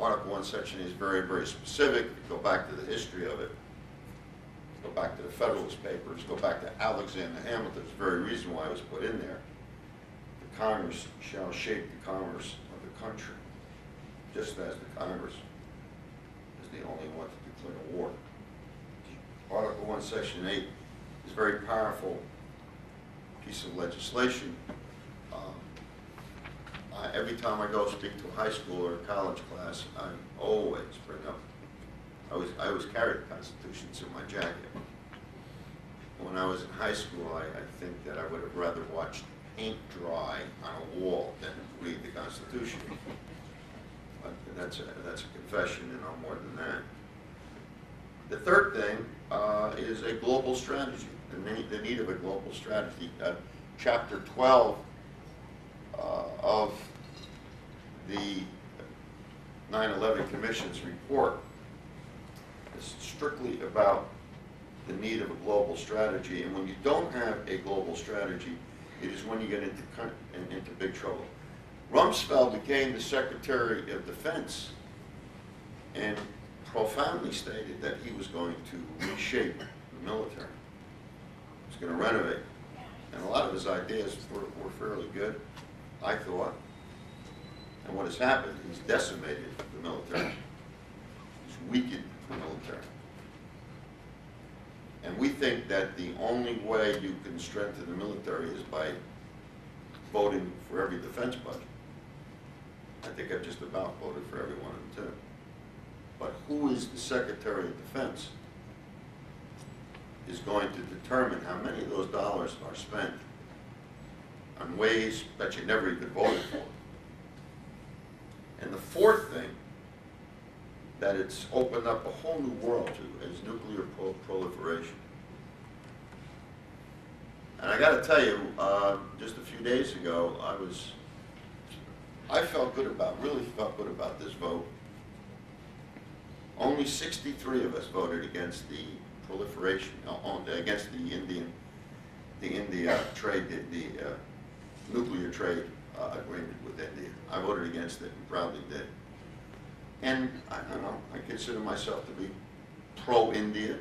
Article 1, Section 8 is very, very specific. Go back to the history of it. Go back to the Federalist Papers. Go back to Alexander Hamilton's very reason why it was put in there. The Congress shall shape the commerce of the country, just as the Congress is the only one to declare war. Article 1, Section 8 is a very powerful piece of legislation. Every time I go speak to a high school or a college class, I always bring up, I always carry the Constitution in my jacket. When I was in high school, I think that I would have rather watched ink dry on a wall than read the Constitution. But that's a confession and no more than that. The third thing is a global strategy, the need of a global strategy. Chapter 12 of the 9/11 Commission's report is strictly about the need of a global strategy, and when you don't have a global strategy, it is when you get into big trouble. Rumsfeld became the Secretary of Defense and profoundly stated that he was going to reshape the military. He was going to renovate. And a lot of his ideas were fairly good, I thought. And what has happened, he's decimated the military. He's weakened the military. And we think that the only way you can strengthen the military is by voting for every defense budget. I think I've just about voted for every one of them too. But who is the Secretary of Defense is going to determine how many of those dollars are spent on ways that you never even voted for. And the fourth thing that it's opened up a whole new world to is nuclear proliferation. And I got to tell you, just a few days ago, I really felt good about this vote. Only 63 of us voted against the proliferation, against the India trade, the nuclear trade agreement with India. I voted against it and proudly did. And I don't know, I consider myself to be pro-India,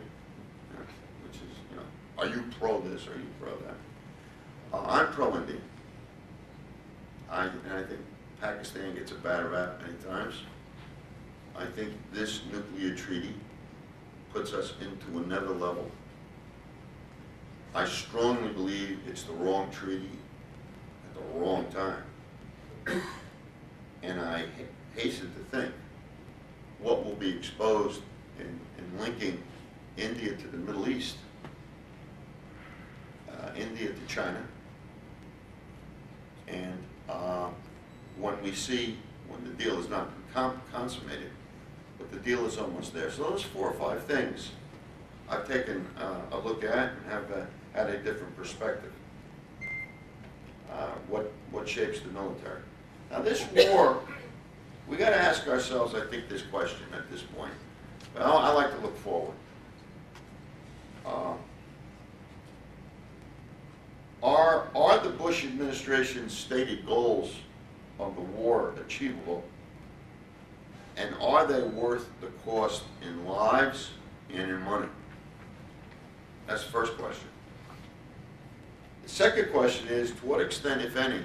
which is, are you pro this, are you pro that? I'm pro-India. And I think Pakistan gets a bad rap many times. I think this nuclear treaty puts us into another level. I strongly believe it's the wrong treaty at the wrong time. And I hasten to think what will be exposed in linking India to the Middle East, India to China, and when the deal is not consummated, but the deal is almost there. So those 4 or 5 things I've taken a look at and have had a different perspective. What shapes the military? Now this war, we got to ask ourselves, I think, this question at this point. Well, I like to look forward. Are the Bush administration's stated goals of the war achievable? And are they worth the cost in lives and in money? That's the first question. The second question is, to what extent, if any,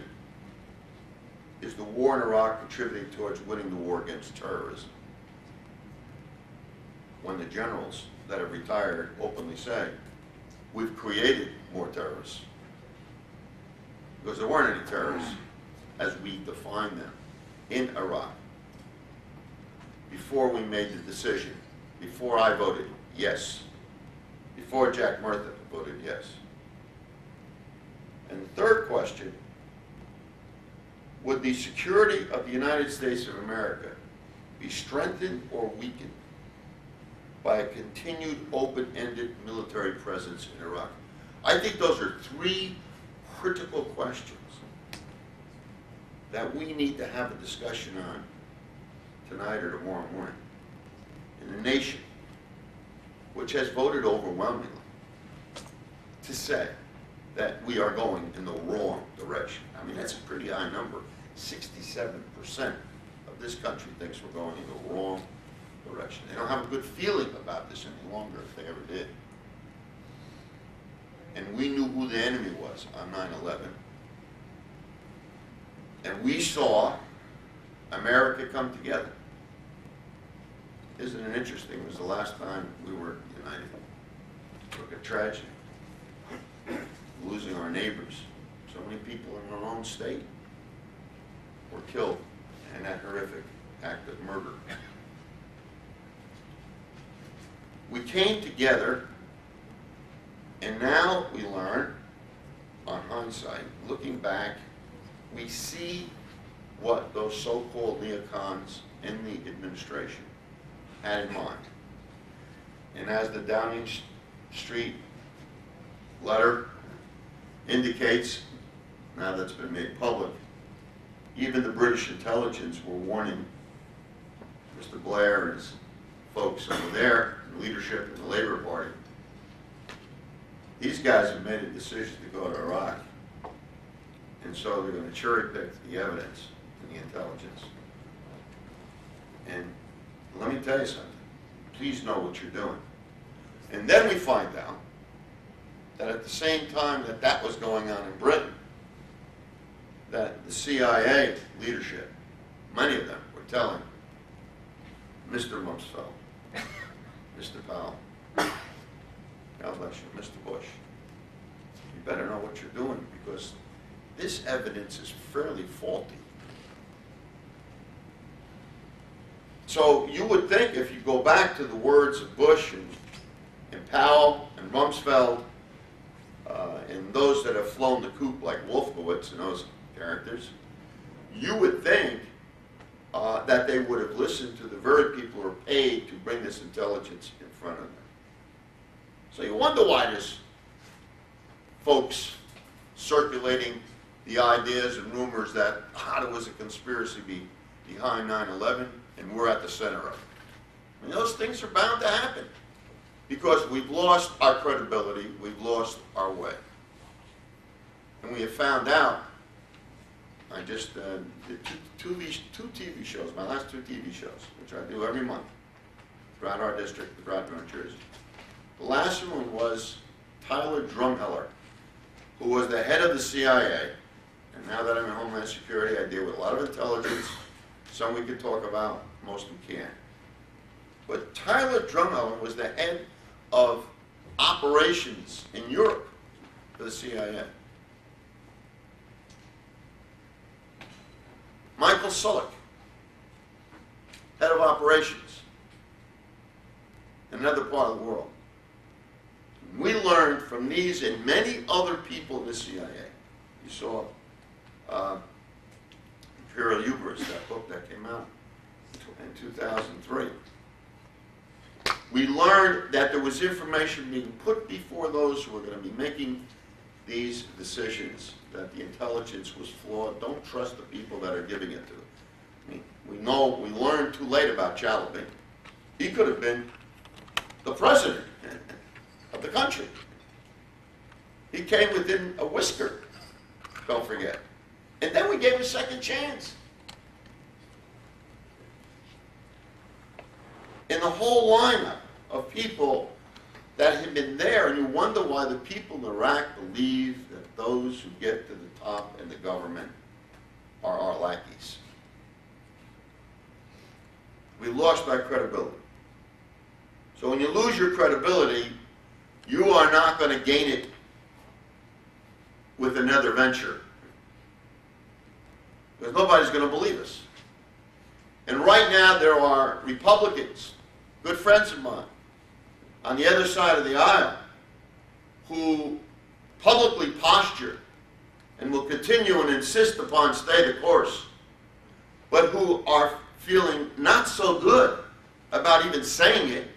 is the war in Iraq contributing towards winning the war against terrorism? When the generals that have retired openly say, we've created more terrorists. Because there weren't any terrorists as we define them in Iraq. Before we made the decision, before I voted yes, before Jack Murtha voted yes. And the third question, would the security of the United States of America be strengthened or weakened by a continued open-ended military presence in Iraq? I think those are 3 critical questions that we need to have a discussion on tonight or tomorrow morning in a nation which has voted overwhelmingly to say that we are going in the wrong direction. I mean, that's a pretty high number. 67% of this country thinks we're going in the wrong direction. They don't have a good feeling about this any longer if they ever did. And we knew who the enemy was on 9/11. And we saw America come together. Isn't it interesting? It was the last time we were united. Look at tragedy. Losing our neighbors. So many people in our own state were killed in that horrific act of murder. We came together, and now we learn, on hindsight, looking back, we see what those so-called neocons in the administration had in mind. And as the Downing Street letter indicates, now that's been made public, even the British intelligence were warning Mr. Blair and his folks over there, in leadership in the Labour Party. These guys have made a decision to go to Iraq, and so they're going to cherry pick the evidence and the intelligence. And let me tell you something, please know what you're doing. And then we find out that at the same time that that was going on in Britain, that the CIA leadership, many of them, were telling Mr. Rumsfeld, Mr. Powell, God bless you, Mr. Bush, you better know what you're doing because this evidence is fairly faulty. So you would think if you go back to the words of Bush and Powell and Rumsfeld and those that have flown the coop like Wolfowitz and those characters, you would think that they would have listened to the very people who are paid to bring this intelligence in front of them. So you wonder why there's folks circulating the ideas and rumors that there was a conspiracy behind 9/11 and we're at the center of it. I mean, those things are bound to happen because we've lost our credibility, we've lost our way. And we have found out, I just did two TV shows, my last two TV shows, which I do every month throughout our district, throughout New Jersey. The last one was Tyler Drumheller, who was the head of the CIA. And now that I'm in Homeland Security, I deal with a lot of intelligence. Some we can talk about, most we can't. But Tyler Drumheller was the head of operations in Europe for the CIA. Michael Sullick, head of operations in another part of the world. We learned from these and many other people in the CIA. You saw Imperial Hubris, that book that came out in 2003. We learned that there was information being put before those who were going to be making these decisions, that the intelligence was flawed. Don't trust the people that are giving it to it. I mean, we learned too late about Jalabin. He could have been the president of the country. He came within a whisker, don't forget. And then we gave him a second chance. In the whole lineup of people that had been there, and you wonder why the people in Iraq believe that those who get to the top in the government are our lackeys. We lost our credibility. So when you lose your credibility, you are not going to gain it with another venture. Because nobody's going to believe us. And right now there are Republicans, good friends of mine, on the other side of the aisle, who publicly posture and will continue and insist upon stay the course, but who are feeling not so good about even saying it,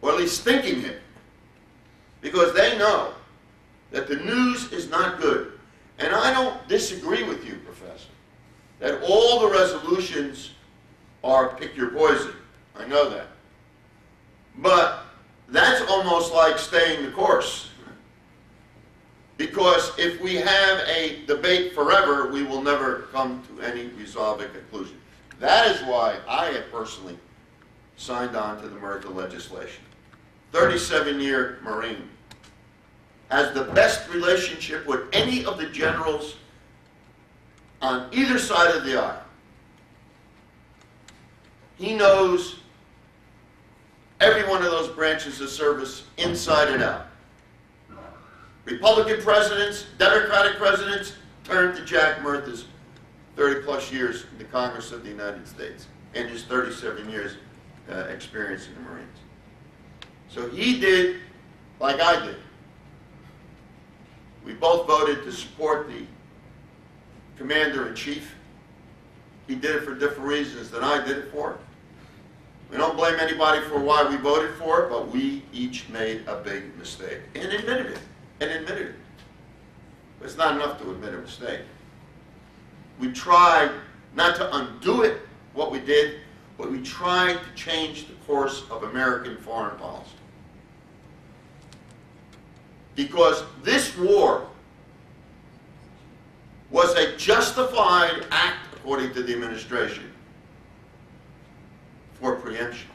or at least thinking it, because they know that the news is not good. And I don't disagree with you, Professor, that all the resolutions are pick your poison. I know that. But that's almost like staying the course. Because if we have a debate forever, we will never come to any resolving conclusion. That is why I have personally signed on to the America legislation. 37-year Marine. Has the best relationship with any of the generals on either side of the aisle. He knows every one of those branches of service inside and out. Republican presidents, Democratic presidents, turned to Jack Murtha's 30-plus years in the Congress of the United States and his 37 years experience in the Marines. So he did like I did. We both voted to support the commander-in-chief. He did it for different reasons than I did it for. We don't blame anybody for why we voted for it, but we each made a big mistake and admitted it. But it's not enough to admit a mistake. We tried not to undo it, what we did, but we tried to change the course of American foreign policy. Because this war was a justified act, according to the administration, for preemption.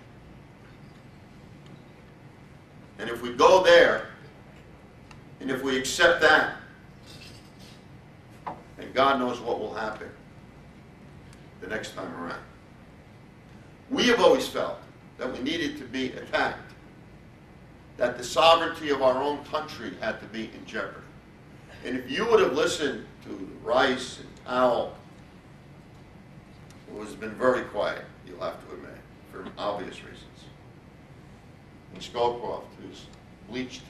And if we go there, and if we accept that, then God knows what will happen the next time around. We have always felt that we needed to be attacked, that the sovereignty of our own country had to be in jeopardy. And if you would have listened to Rice and Powell, who has been very quiet, you'll have to admit, for obvious reasons, and Scowcroft, who's bleached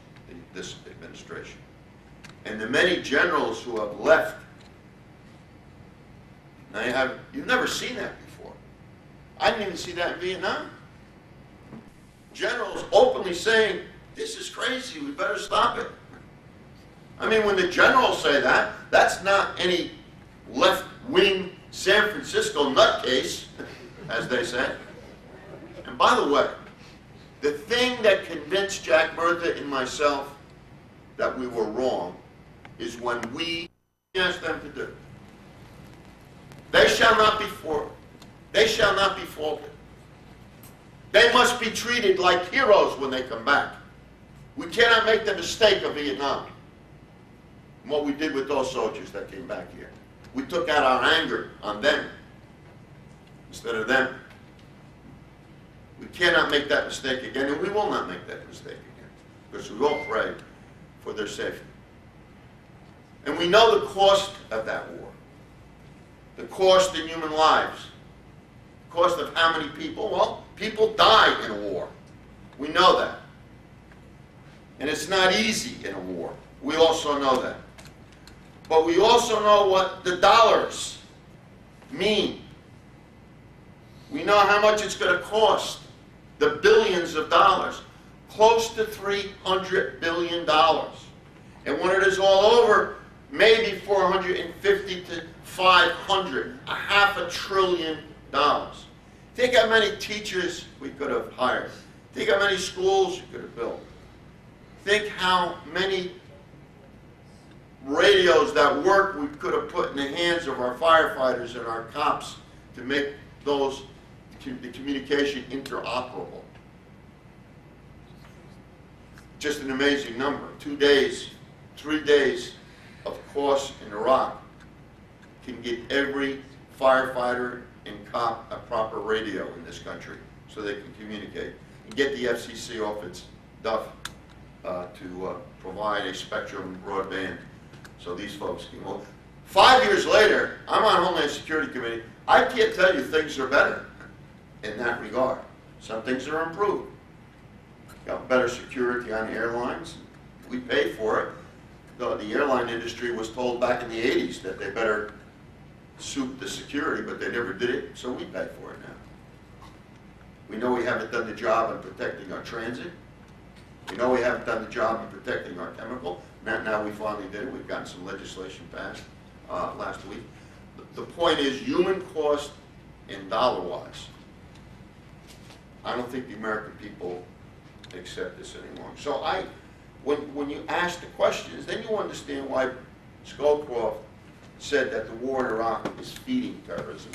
this administration, and the many generals who have left. Now you've never seen that before. I didn't even see that in Vietnam. Generals openly saying, this is crazy, we better stop it. I mean, when the generals say that, that's not any left-wing San Francisco nutcase, as they say. And by the way, the thing that convinced Jack Murtha and myself that we were wrong is when we asked them to do. They shall not be faulted. They must be treated like heroes when they come back. We cannot make the mistake of Vietnam. And what we did with those soldiers that came back here. We took out our anger on them instead of them. We cannot make that mistake again, and we will not make that mistake again, because we will pray for their safety. And we know the cost of that war. The cost in human lives. The cost of how many people? Well, people die in a war. We know that. And it's not easy in a war. We also know that. But we also know what the dollars mean. We know how much it's going to cost. The billions of dollars. Close to $300 billion. And when it is all over, maybe 450 to 500, $500 billion. Think how many teachers we could have hired. Think how many schools you could have built. Think how many radios that work we could have put in the hands of our firefighters and our cops to make the communication interoperable. Just an amazing number. 2 days, 3 days of course in Iraq can get every firefighter and cop a proper radio in this country so they can communicate. And get the FCC off its duff to provide a spectrum broadband so these folks can move. 5 years later, I'm on Homeland Security Committee. I can't tell you things are better in that regard. Some things are improved. Got better security on airlines. We pay for it. The airline industry was told back in the 80s that they better soup the security, but they never did it, so we pay for it now. We know we haven't done the job in protecting our transit. We know we haven't done the job in protecting our chemical. Now we finally did it. We've gotten some legislation passed last week. The point is human cost and dollar-wise. I don't think the American people accept this anymore. So when you ask the questions, then you understand why Scowcroft said that the war in Iraq is feeding terrorism.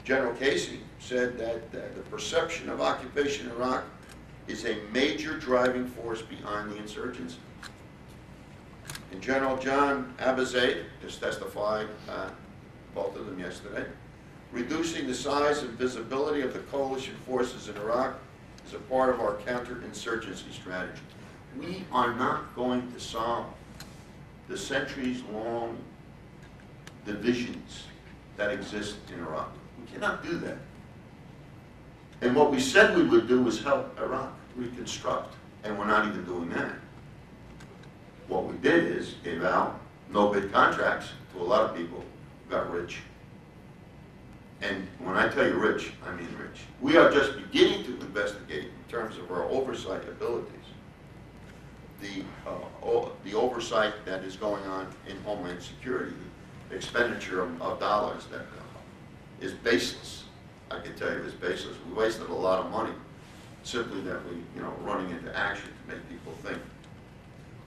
General Casey said that the perception of occupation in Iraq is a major driving force behind the insurgency. And General John Abizaid just testified, both of them yesterday, reducing the size and visibility of the coalition forces in Iraq is a part of our counterinsurgency strategy. We are not going to solve the centuries-long divisions that exist in Iraq. We cannot do that. And what we said we would do was help Iraq reconstruct, and we're not even doing that. what we did is gave out no-bid contracts to a lot of people who got rich. And when I tell you rich, I mean rich. We are just beginning to investigate in terms of our oversight abilities. The oversight that is going on in Homeland Security, the expenditure of dollars that is baseless. I can tell you it's baseless. We wasted a lot of money simply that we, running into action to make people think.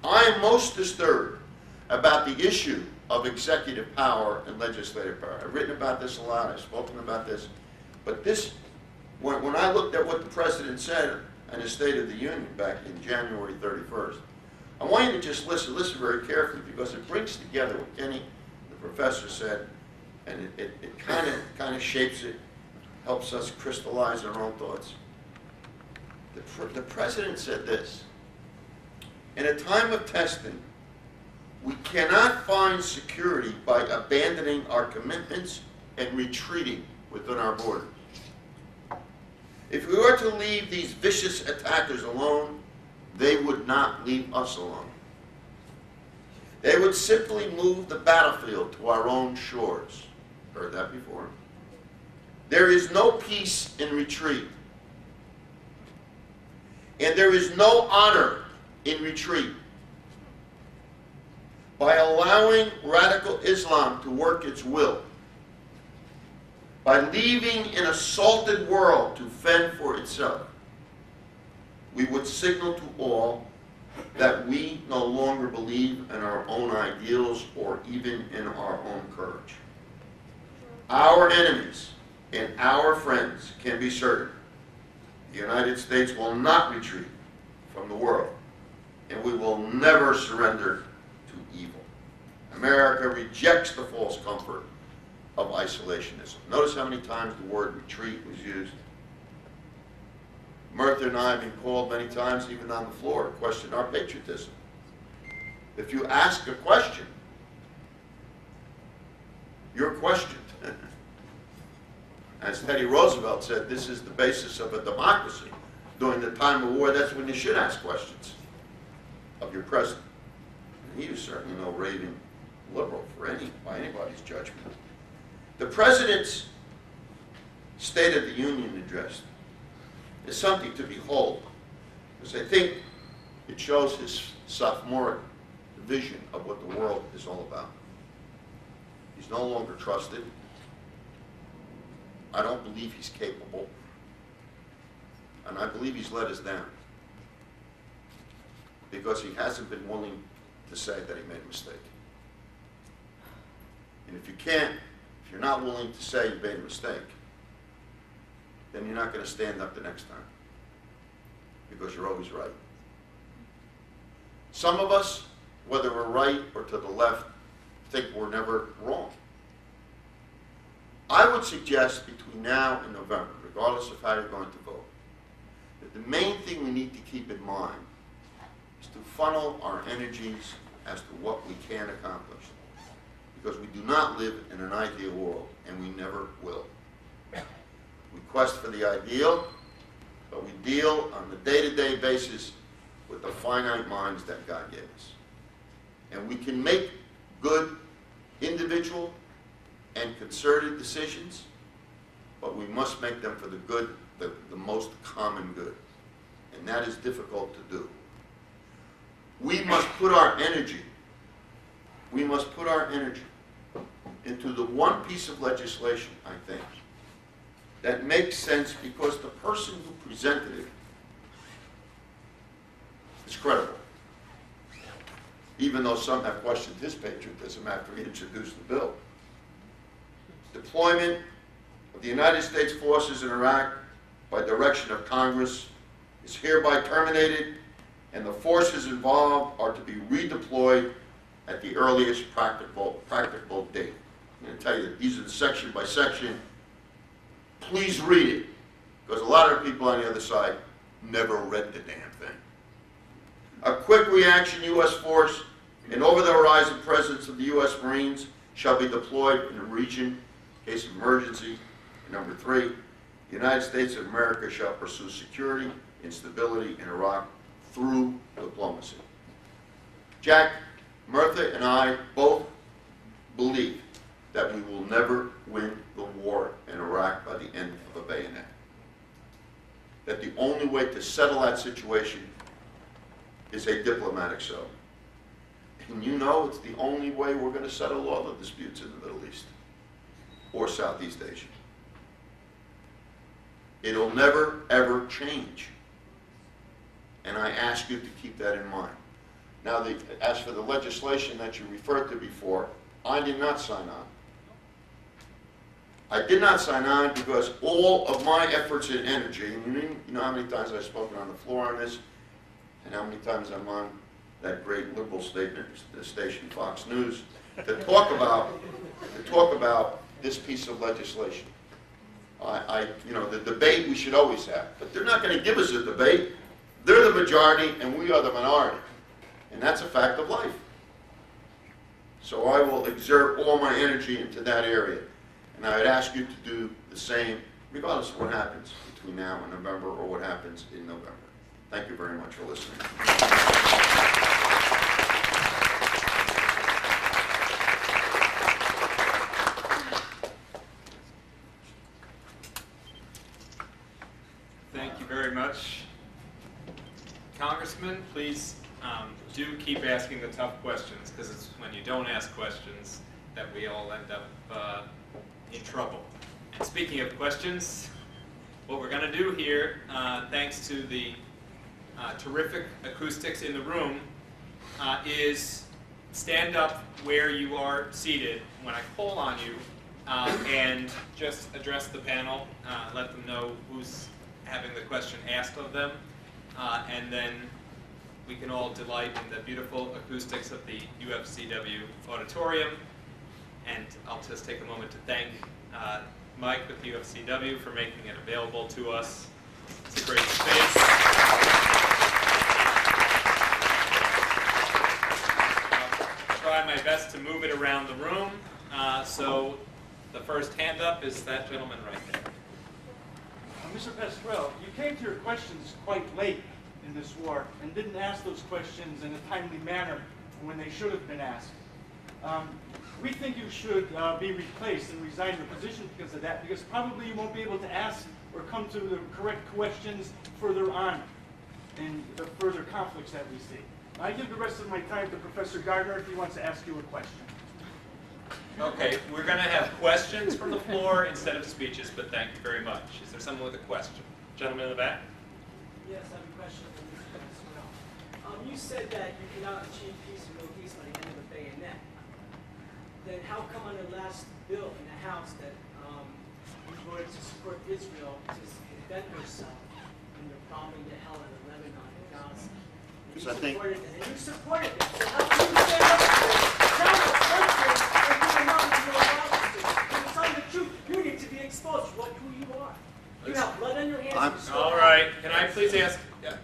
I am most disturbed about the issue of executive power and legislative power. I've written about this a lot, I've spoken about this, but this, when I looked at what the President said in his State of the Union back in January 31st, I want you to just listen very carefully, because it brings together what Kenny, the professor, said, and it kind of shapes it, helps us crystallize our own thoughts. The President said this: in a time of testing, we cannot find security by abandoning our commitments and retreating within our borders. If we were to leave these vicious attackers alone, they would not leave us alone. They would simply move the battlefield to our own shores. Heard that before. There is no peace in retreat. And there is no honor in retreat. By allowing radical Islam to work its will, by leaving an assaulted world to fend for itself, we would signal to all that we no longer believe in our own ideals or even in our own courage. Our enemies and our friends can be certain the United States will not retreat from the world, and we will never surrender to evil. America rejects the false comfort of isolationism. Notice how many times the word retreat was used. Murtha and I have been called many times, even on the floor, to question our patriotism. If you ask a question, you're questioned. As Teddy Roosevelt said, this is the basis of a democracy. During the time of war, that's when you should ask questions of your president. And he was certainly no raving liberal by anybody's judgment. The President's State of the Union address is something to behold, because I think it shows his sophomoric vision of what the world is all about. He's no longer trusted. I don't believe he's capable, and I believe he's let us down because he hasn't been willing to say that he made a mistake. And if you're not willing to say you made a mistake, then you're not going to stand up the next time, because you're always right. Some of us, whether we're right or to the left, think we're never wrong. I would suggest between now and November, regardless of how you're going to vote, that the main thing we need to keep in mind is to funnel our energies as to what we can accomplish. Because we do not live in an ideal world, and we never will. We quest for the ideal, but we deal on the day-to-day basis with the finite minds that God gave us. And we can make good individual and concerted decisions, but we must make them for the good, the most common good. And that is difficult to do. We must put our energy into the one piece of legislation, I think, that makes sense because the person who presented it is credible. Even though some have questioned his patriotism after he introduced the bill. Deployment of the United States forces in Iraq by direction of Congress is hereby terminated, and the forces involved are to be redeployed at the earliest practical date. I'm going to tell you that these are the section by section. Please read it, because a lot of people on the other side never read the damn thing. A quick reaction U.S. force and over-the-horizon presence of the U.S. Marines shall be deployed in a region in case of emergency. And number 3, the United States of America shall pursue security and stability in Iraq through diplomacy. Jack, Murtha and I both believe that we will never win the war in Iraq by the end of a bayonet. That the only way to settle that situation is a diplomatic settlement. And you know it's the only way we're going to settle all the disputes in the Middle East or Southeast Asia. It'll never, ever change. And I ask you to keep that in mind. Now, as for the legislation that you referred to before, I did not sign on. I did not sign on because all of my efforts and energy, and you know how many times I've spoken on the floor on this, and how many times I'm on that great liberal statement, the station Fox News, to talk about this piece of legislation. You know, the debate we should always have, but they're not going to give us a debate. They're the majority, and we are the minority, and that's a fact of life. So I will exert all my energy into that area, and I would ask you to do the same, regardless of what happens between now and November or what happens in November. Thank you very much for listening. Thank you very much. Congressman, please do keep asking the tough questions, because it's when you don't ask questions that we all end up in trouble. And speaking of questions, what we're going to do here, thanks to the terrific acoustics in the room, is stand up where you are seated when I call on you and just address the panel, let them know who's having the question asked of them, and then we can all delight in the beautiful acoustics of the UFCW auditorium. And I'll just take a moment to thank Mike with UFCW for making it available to us. It's a great space. I'll try my best to move it around the room. So the first hand up is that gentleman right there. Mr. Pascrell, you came to your questions quite late in this war and didn't ask those questions in a timely manner when they should have been asked. We think you should be replaced and resign your position because of that, because probably you won't be able to ask or come to the correct questions further on in the further conflicts that we see. I give the rest of my time to Professor Gardner if he wants to ask you a question. Okay, we're going to have questions from the floor instead of speeches, but thank you very much. Is there someone with a question? Gentleman in the back? Yes, I have a question for Mr. Pascrell. You said that you cannot achieve peace in the Middle East by the end of the bayonet. Then how come on the last bill in the House that you voted to support Israel to defend herself when they're bombing the hell out of Lebanon and Gaza? Because I think And you supported it. So how can you stand up for it? Tell us something and you're not to know about it. You're telling the truth. You need to be exposed for who you are. You have blood on your hands. All right. Can I please ask?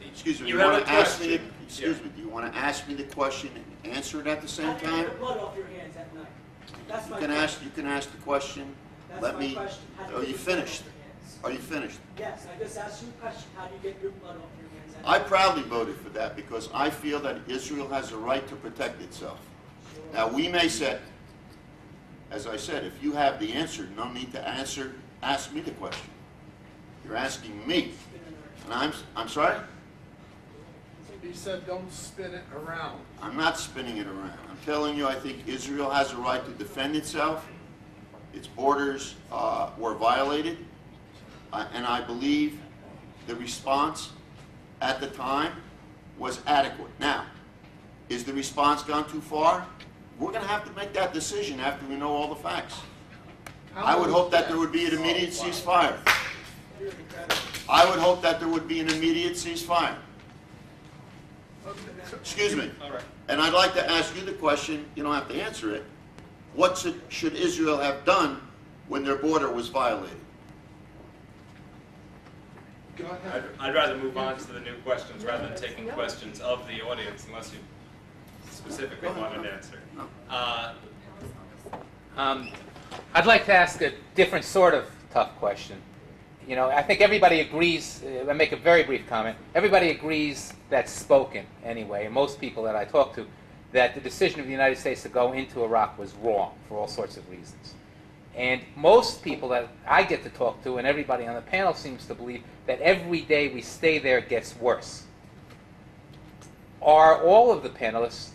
excuse me, You you have want a to ask me, question. excuse me, do you want to ask me the question and answer it at the same How do you time? get the blood off your hands at night? That's my You question. can ask the question. That's Let my me, question. How do are get you the blood finished? off your hands? Are you finished? Yes, I just asked you a question. How do you get your blood off your hands? I proudly voted for that because I feel that Israel has a right to protect itself. Now, we may say, as I said, if you have the answer, no need to ask me the question. You're asking me. And I'm sorry? He said don't spin it around. I'm not spinning it around. I'm telling you, I think Israel has a right to defend itself. Its borders were violated. And I believe the response at the time was adequate. Now, is the response gone too far? We're going to have to make that decision after we know all the facts. I would hope that there would be an immediate ceasefire. I would hope that there would be an immediate ceasefire. Excuse me. All right. And I'd like to ask you the question, you don't have to answer it. What should Israel have done when their border was violated? Go ahead. I'd rather move on to the new questions rather than taking questions of the audience unless you specifically want an answer. I'd like to ask a different sort of tough question. You know, I think everybody agrees, I'll make a very brief comment, everybody agrees that's spoken anyway, and most people that I talk to, that the decision of the United States to go into Iraq was wrong for all sorts of reasons. And most people that I get to talk to, and everybody on the panel seems to believe, that every day we stay there it gets worse. Are all of the panelists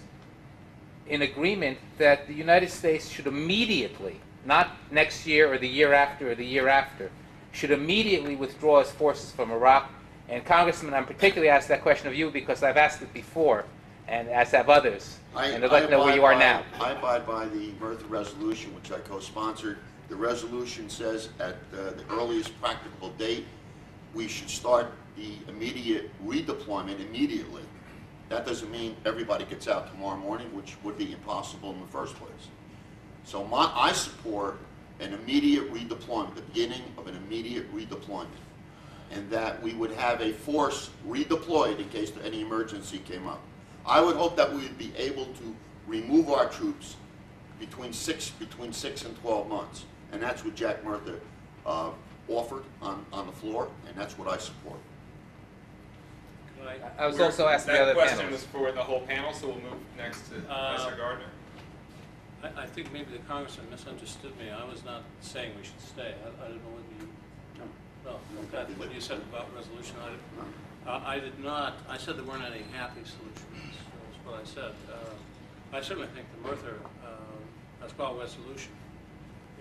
in agreement that the United States should immediately, not next year or the year after, should immediately withdraw its forces from Iraq? And Congressman, I'm particularly asked that question of you because I've asked it before, and as have others, and I'd like to know where you are now. I abide by the Murtha resolution, which I co-sponsored. The resolution says at the earliest practicable date, we should start the immediate redeployment immediately. That doesn't mean everybody gets out tomorrow morning, which would be impossible in the first place. So I support an immediate redeployment, the beginning of an immediate redeployment, and that we would have a force redeployed in case any emergency came up. I would hope that we would be able to remove our troops between 6 and 12 months, and that's what Jack Murtha offered on the floor, and that's what I support. I was also asked the other That question panelists. was for the whole panel, so we'll move next to Mr. Gardner. I think maybe the congressman misunderstood me. I was not saying we should stay. I don't know whether you. No, what you said about resolution. I did not. I said there weren't any happy solutions. That's what I said. I certainly think the Murtha Pascrell resolution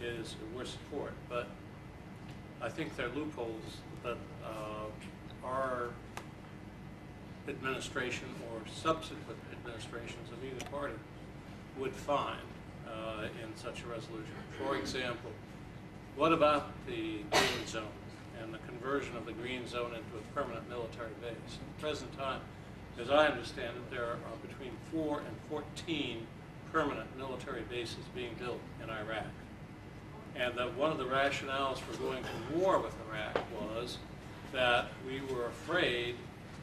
is worth support, but I think there are loopholes that our administration or subsequent administrations of either party would find in such a resolution. For example, what about the green zone and the conversion of the green zone into a permanent military base? At the present time, as I understand it, there are between 4 and 14 permanent military bases being built in Iraq. And that one of the rationales for going to war with Iraq was that we were afraid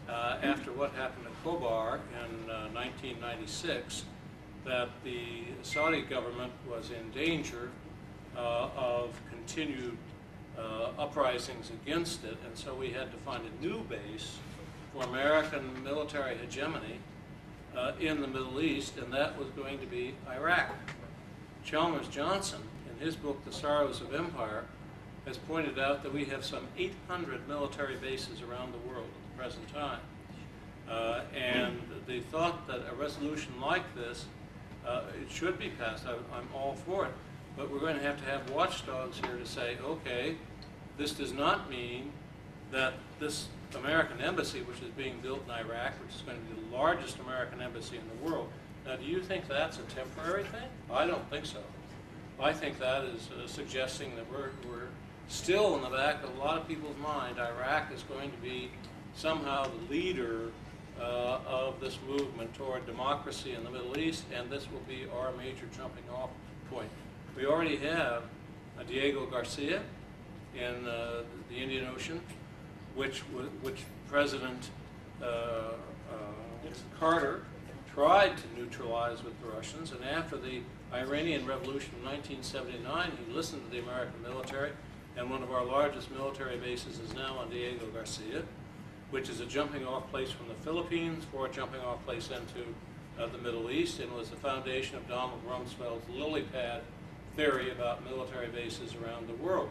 after what happened at Khobar in 1996, that the Saudi government was in danger of continued uprisings against it, and so we had to find a new base for American military hegemony in the Middle East, and that was going to be Iraq. Chalmers Johnson, in his book, The Sorrows of Empire, has pointed out that we have some 800 military bases around the world at the present time. And they thought that a resolution like this, it should be passed. I'm all for it. But we're going to have watchdogs here to say, okay, this does not mean that this American embassy, which is being built in Iraq, which is going to be the largest American embassy in the world. Now, do you think that's a temporary thing? I don't think so. I think that is suggesting that we're still in the back of a lot of people's mind, Iraq is going to be somehow the leader of this movement toward democracy in the Middle East, and this will be our major jumping off point. We already have Diego Garcia in the Indian Ocean, which President Carter tried to neutralize with the Russians, and after the Iranian Revolution of 1979, he listened to the American military, and one of our largest military bases is now on Diego Garcia, which is a jumping off place from the Philippines for a jumping off place into the Middle East, and was the foundation of Donald Rumsfeld's lily pad theory about military bases around the world.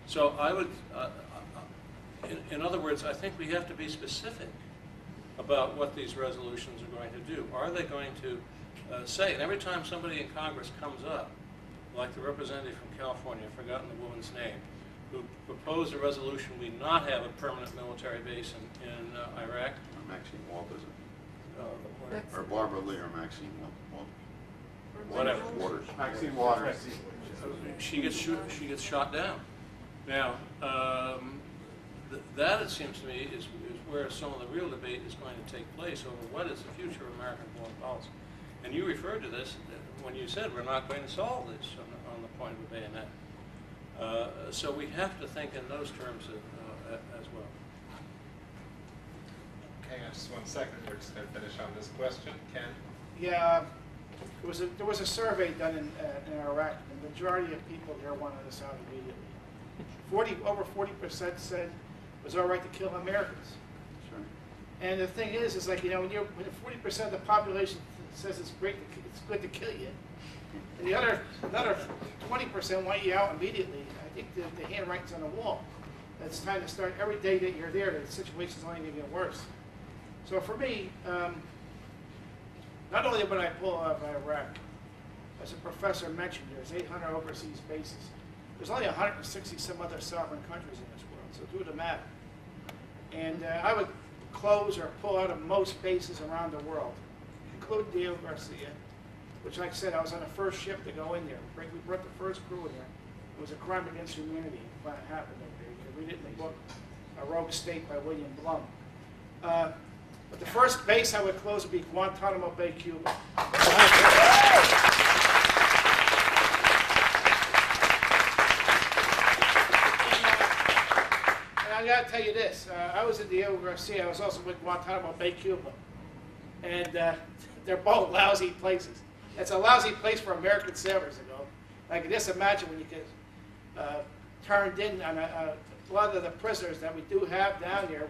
So I would, in other words, I think we have to be specific about what these resolutions are going to do. Are they going to say, and every time somebody in Congress comes up, like the representative from California, I've forgotten the woman's name, who proposed a resolution we not have a permanent military base in Iraq. Maxine Walt, is it? Or Barbara Lee or Maxine Walt? Whatever. Waters. Maxine Waters. She gets shot down. Now, that, it seems to me, is where some of the real debate is going to take place over what is the future of American foreign policy. And you referred to this when you said we're not going to solve this on the point of a bayonet. So we have to think in those terms as well. Okay, just 1 second. We're just going to finish on this question. Ken? Yeah, there was a survey done in Iraq. The majority of people there wanted us out immediately. Over 40% said it was all right to kill Americans. Sure. And the thing is like, when 40% of the population says it's great, it's good to kill you. And the another 20% want you out immediately. I think the handwriting's on the wall. It's time to start. Every day that you're there, the situation's only going to get worse. So for me, not only when I pull out of Iraq, as a professor mentioned, there's 800 overseas bases. There's only 160 some other sovereign countries in this world, so do the math. And I would close or pull out of most bases around the world, including Diego Garcia, which, like I said, I was on the first ship to go in there. We brought the first crew in there. It was a crime against humanity when it happened over there. You can read it in the book, A Rogue State by William Blum. But the first base I would close would be Guantanamo Bay, Cuba. I got to tell you this. I was in Diego Garcia. I was also with Guantanamo Bay, Cuba. And they're both lousy places. It's a lousy place for American sailors to go. I can just imagine when you get turned in on a lot of the prisoners that we do have down there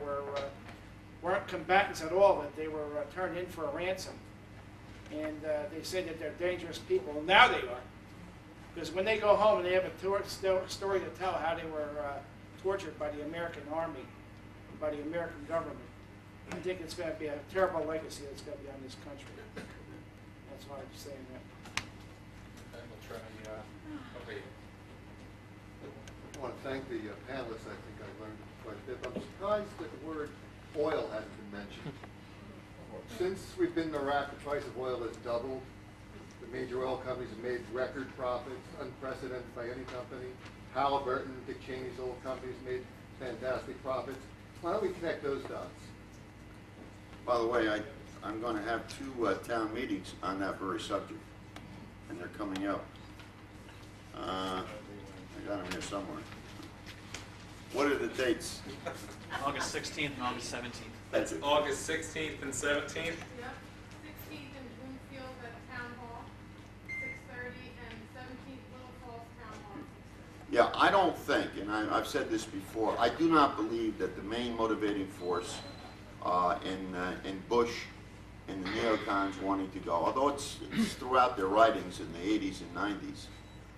weren't combatants at all, that they were turned in for a ransom. And they say that they're dangerous people. And now they are. Because when they go home and they have a story to tell how they were tortured by the American Army, by the American government. I think it's going to be a terrible legacy that's going to be on this country. That's why I'm saying that. Okay, we'll try over here. I want to thank the panelists. I think I learned quite a bit. I'm surprised that the word oil hasn't been mentioned. Since we've been in Iraq, the price of oil has doubled. The major oil companies have made record profits, unprecedented by any company. Halliburton, Dick Cheney's oil companies made fantastic profits. Why don't we connect those dots? By the way, I'm going to have two town meetings on that very subject, and they're coming up. I got them here somewhere. What are the dates? August 16th and August 17th. That's it. August 16th and 17th. Yep, 16th in Bloomfield at Town Hall, 6:30, and 17th Little Falls Town Hall. Yeah, I don't think, and I've said this before, I do not believe that the main motivating force in Bush and the neocons wanting to go, although it's throughout their writings in the 80s and 90s,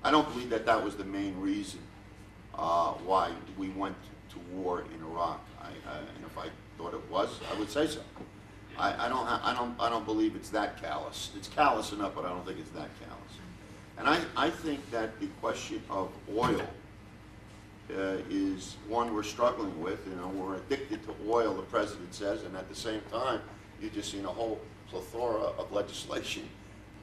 I don't believe that that was the main reason why we went to war in Iraq. And if I thought it was, I would say so. I don't believe it's that callous. It's callous enough, but I don't think it's that callous. And I think that the question of oil is one we're struggling with. You know, we're addicted to oil, the president says, and at the same time, you've just seen a whole plethora of legislation.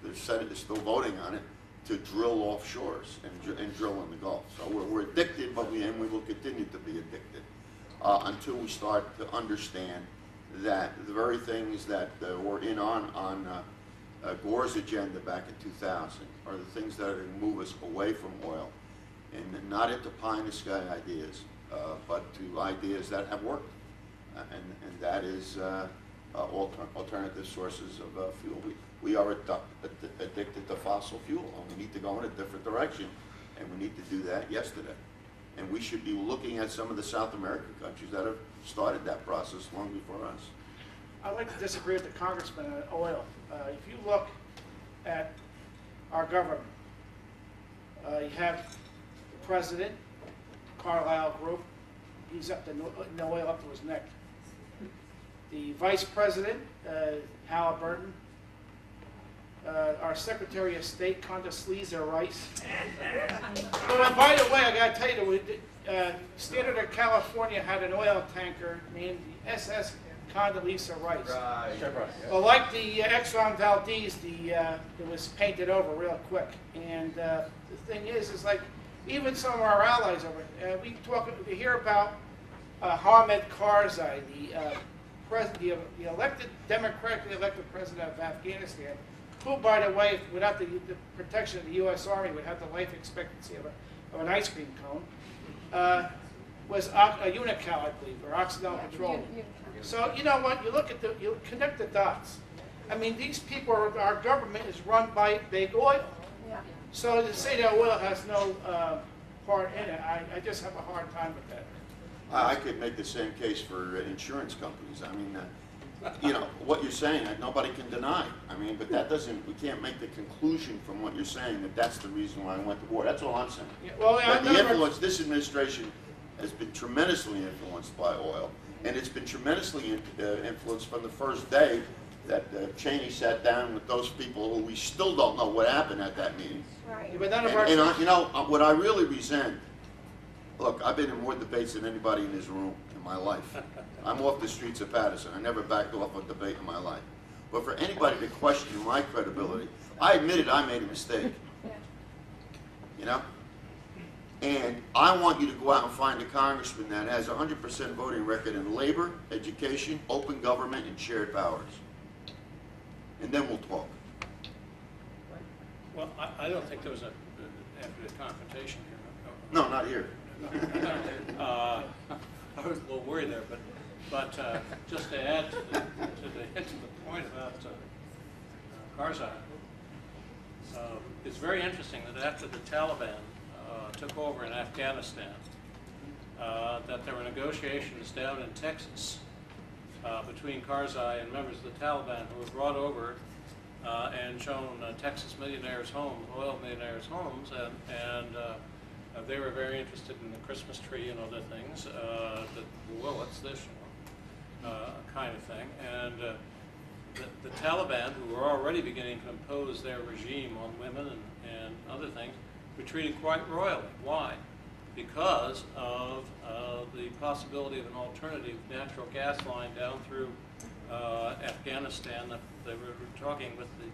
The Senate is still voting on it to drill offshores and drill in the Gulf. So we're addicted, but we will continue to be addicted until we start to understand that the very things that were in on Gore's agenda back in 2000 are the things that are going to move us away from oil and not into pie-in-the-sky ideas, but to ideas that have worked, and that is alternative sources of fuel. We are addicted to fossil fuel, and we need to go in a different direction, and we need to do that yesterday. And we should be looking at some of the South American countries that have started that process long before us. I'd like to disagree with the congressman on oil. If you look at our government, you have the president, Carlyle Group, he's up to no oil up to his neck. The vice president, Halliburton, our Secretary of State, Condoleezza Rice. But by the way, I got to tell you, Standard of California had an oil tanker named the SS Condoleezza Rice. Right. Well, like the Exxon Valdez, it was painted over real quick. And the thing is like even some of our allies over, we hear about Hamid Karzai, the elected, democratically elected president of Afghanistan, who, by the way, without the protection of the U.S. Army, would have the life expectancy of an ice cream cone, was a Unical, I believe, or Occidental Petroleum. So you know what? You connect the dots. I mean, these people, our government is run by big oil. Yeah. So to say that oil has no part in it, I just have a hard time with that. I could make the same case for insurance companies. I mean, you know, what you're saying, nobody can deny. I mean, but that doesn't, we can't make the conclusion from what you're saying that that's the reason why I went to war. That's all I'm saying. Yeah, well, But the influence, this administration has been tremendously influenced by oil, and it's been tremendously influenced from the first day that Cheney sat down with those people who we still don't know what happened at that meeting. Yeah, but none of our, And you know, what I really resent, look, I've been in more debates than anybody in this room in my life. I'm off the streets of Patterson. I never backed off a debate in my life. But for anybody to question my credibility, I admitted I made a mistake. You know? And I want you to go out and find a congressman that has a 100% voting record in labor, education, open government, and shared powers. And then we'll talk. Well, I don't think there was after the confrontation here. No, not here. I was a little worried there, but just to add to the point about Karzai, it's very interesting that after the Taliban took over in Afghanistan, that there were negotiations down in Texas between Karzai and members of the Taliban who were brought over and shown Texas millionaires' homes, oil millionaires' homes, and they were very interested in the Christmas tree and other things. Well, what's this? Kind of thing. And the Taliban, who were already beginning to impose their regime on women and other things, were treated quite royally. Why? Because of the possibility of an alternative natural gas line down through Afghanistan that they were talking with the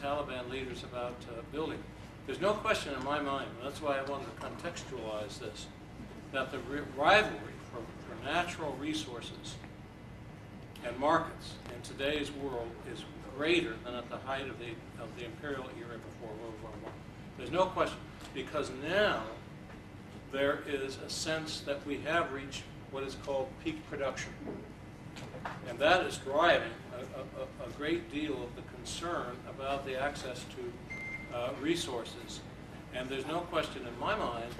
Taliban leaders about building. There's no question in my mind, and that's why I wanted to contextualize this, that the rivalry for natural resources and markets in today's world is greater than at the height of the imperial era before World War I. There's no question, because now there is a sense that we have reached what is called peak production. And that is driving a great deal of the concern about the access to resources. And there's no question in my mind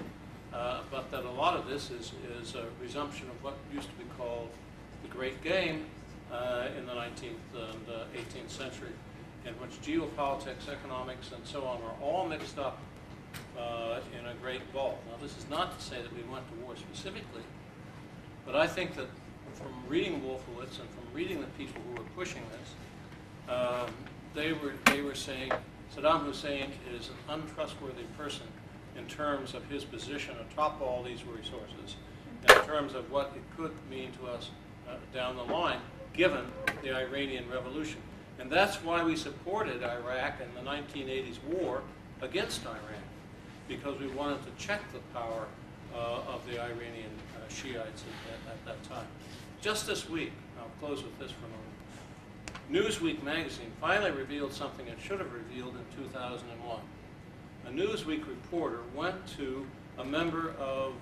but that a lot of this is a resumption of what used to be called the Great Game in the 19th and 18th century, in which geopolitics, economics, and so on are all mixed up in a great ball. Now, this is not to say that we went to war specifically, but I think that from reading Wolfowitz and from reading the people who were pushing this, they were saying Saddam Hussein is an untrustworthy person in terms of his position atop all these resources, and in terms of what it could mean to us down the line, given the Iranian Revolution. And that's why we supported Iraq in the 1980s war against Iran, because we wanted to check the power of the Iranian Shiites at that time. Just this week, I'll close with this for a moment, Newsweek magazine finally revealed something it should have revealed in 2001. A Newsweek reporter went to a member of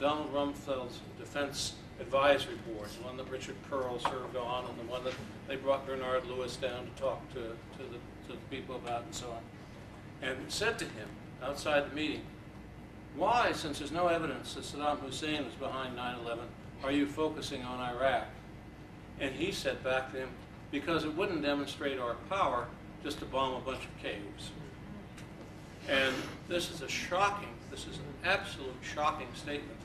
Donald Rumsfeld's Defense Advisory Board, the one that Richard Pearl served on, and the one that they brought Bernard Lewis down to talk to the people about and so on, and said to him outside the meeting, why, since there's no evidence that Saddam Hussein was behind 9/11, are you focusing on Iraq? And he said back to him, because it wouldn't demonstrate our power just to bomb a bunch of caves. And this is this is an absolute shocking statement.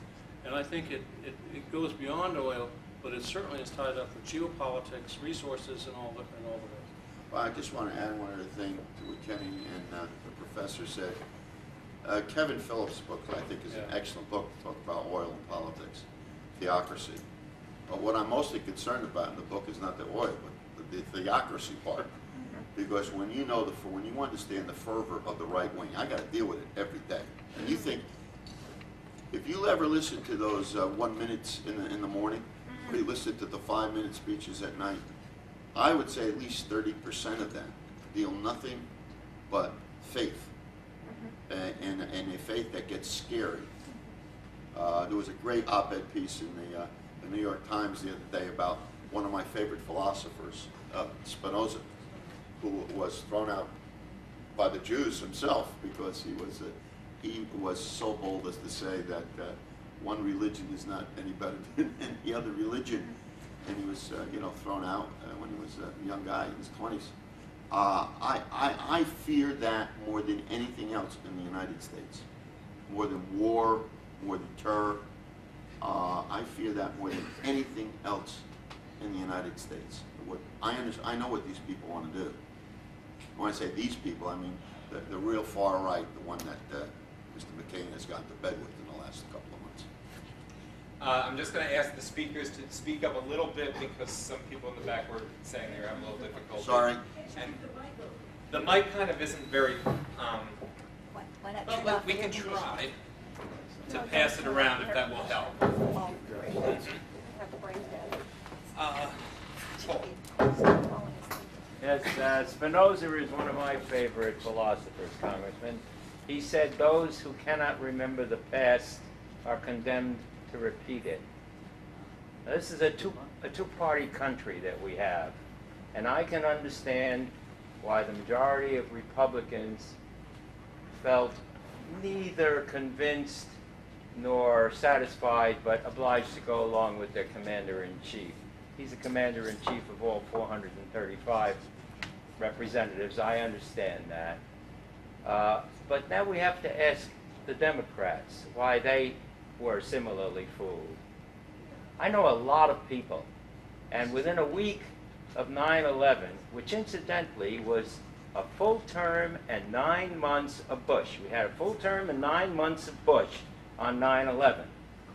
And I think it goes beyond oil, but it certainly is tied up with geopolitics, resources, and all the rest. Well, I just want to add one other thing to what Kenny and the professor said. Kevin Phillips' book, I think, is an excellent book to talk about oil and politics, theocracy. But what I'm mostly concerned about in the book is not the oil, but the theocracy part. Because when you understand the fervor of the right wing, I got to deal with it every day. And you think, if you ever listen to those 1 minutes in the morning, or you listen to the 5-minute speeches at night, I would say at least 30% of them deal nothing but faith, and a faith that gets scary. There was a great op-ed piece in the New York Times the other day about one of my favorite philosophers, Spinoza, who was thrown out by the Jews himself because he was so bold as to say that one religion is not any better than any other religion. and he was, thrown out when he was a young guy in his 20s. I fear that more than anything else in the United States. More than war, more than terror. I fear that more than anything else in the United States. I know what these people want to do. When I say these people, I mean the real far right, the one that Mr. McCain has gotten to bed with in the last couple of months. I'm just going to ask the speakers to speak up a little bit because some people in the back were saying they were having a little difficulty. Sorry. And the mic kind of isn't very, well, we can try to pass it around if that will help. Paul. Yes, Spinoza is one of my favorite philosophers, Congressman. He said those who cannot remember the past are condemned to repeat it. Now, this is a two-party country that we have, and I can understand why the majority of Republicans felt neither convinced nor satisfied, but obliged to go along with their commander-in-chief. He's the commander-in-chief of all 435 representatives. I understand that. But now we have to ask the Democrats why they were similarly fooled. I know a lot of people, and within a week of 9/11, which incidentally was a full term and 9 months of Bush. We had a full term and 9 months of Bush on 9/11.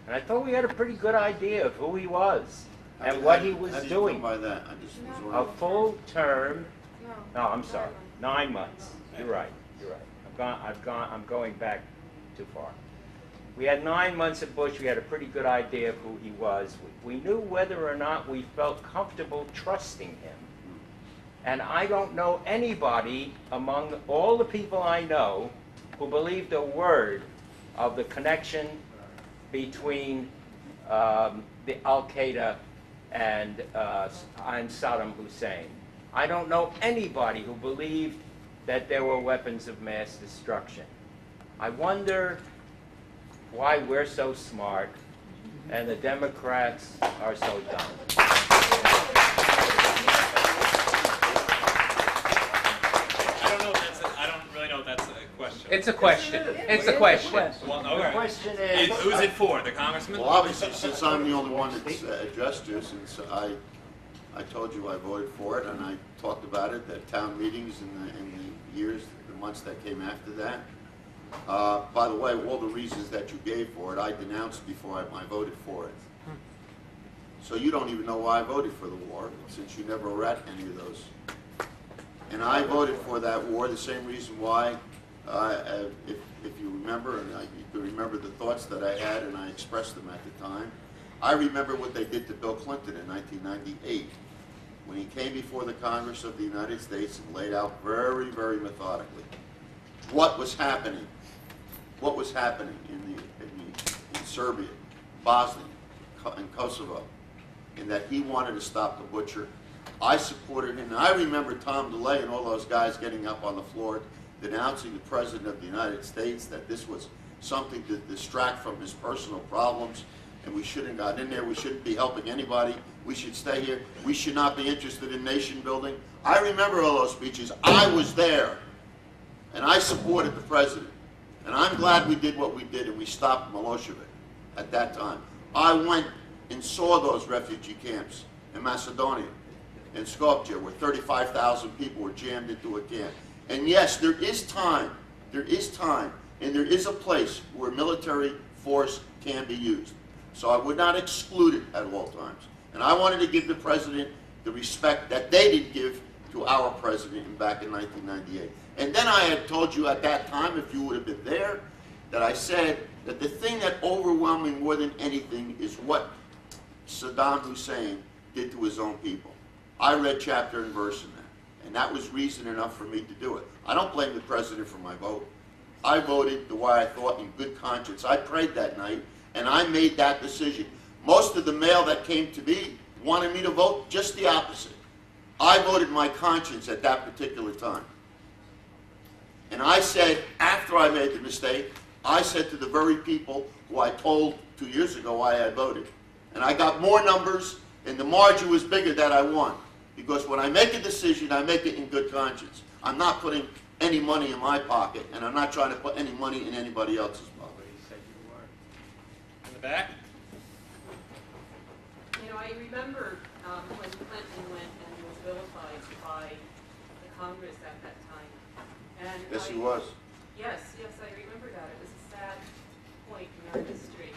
And I thought we had a pretty good idea of who he was and what he was doing. How do you go by that? I just was A wondering. full term, no, I'm sorry, 9 months. You're right, you're right. I'm going back too far. We had 9 months of Bush. We had a pretty good idea of who he was. We knew whether or not we felt comfortable trusting him. And I don't know anybody among all the people I know who believed a word of the connection between the Al-Qaeda and Saddam Hussein. I don't know anybody who believed that there were weapons of mass destruction. I wonder why we're so smart and the Democrats are so dumb. I don't really know if that's a question. It's a question. It's a question. Well, The okay. question is, Who's it for? The congressman? Well, obviously, since I'm the only one that's addressed to, since I told you I voted for it, and I talked about it at town meetings in the years, the months that came after that. By the way, all the reasons that you gave for it, I denounced before I voted for it. So you don't even know why I voted for the war, since you never were at any of those. And I voted for that war the same reason why, if you remember, and you can remember the thoughts that I had, and I expressed them at the time. I remember what they did to Bill Clinton in 1998, when he came before the Congress of the United States and laid out very, very methodically what was happening. What was happening in Serbia, Bosnia, and Kosovo, and that he wanted to stop the butcher. I supported him, and I remember Tom DeLay and all those guys getting up on the floor denouncing the President of the United States, that this was something to distract from his personal problems, and we shouldn't have got in there, we shouldn't be helping anybody, we should stay here, we should not be interested in nation building. I remember all those speeches. I was there, and I supported the President. And I'm glad we did what we did and we stopped Milosevic at that time. I went and saw those refugee camps in Macedonia, in Skopje, where 35,000 people were jammed into a camp. And yes, there is time, and there is a place where military force can be used. So I would not exclude it at all times. And I wanted to give the President the respect that they didn't give to our President back in 1998. And then I had told you at that time, if you would have been there, that I said that the thing that overwhelmed me more than anything is what Saddam Hussein did to his own people. I read chapter and verse in that, and that was reason enough for me to do it. I don't blame the President for my vote. I voted the way I thought in good conscience. I prayed that night, and I made that decision. Most of the mail that came to me wanted me to vote just the opposite. I voted my conscience at that particular time. And I said, after I made the mistake, I said to the very people who I told 2 years ago why I voted. And I got more numbers and the margin was bigger that I won. Because when I make a decision, I make it in good conscience. I'm not putting any money in my pocket, and I'm not trying to put any money in anybody else's pocket. In the back? You know, I remember when Clinton went and was vilified by the Congress at that time. And Yes, he was. Yes, I remember that. It was a sad point in our history.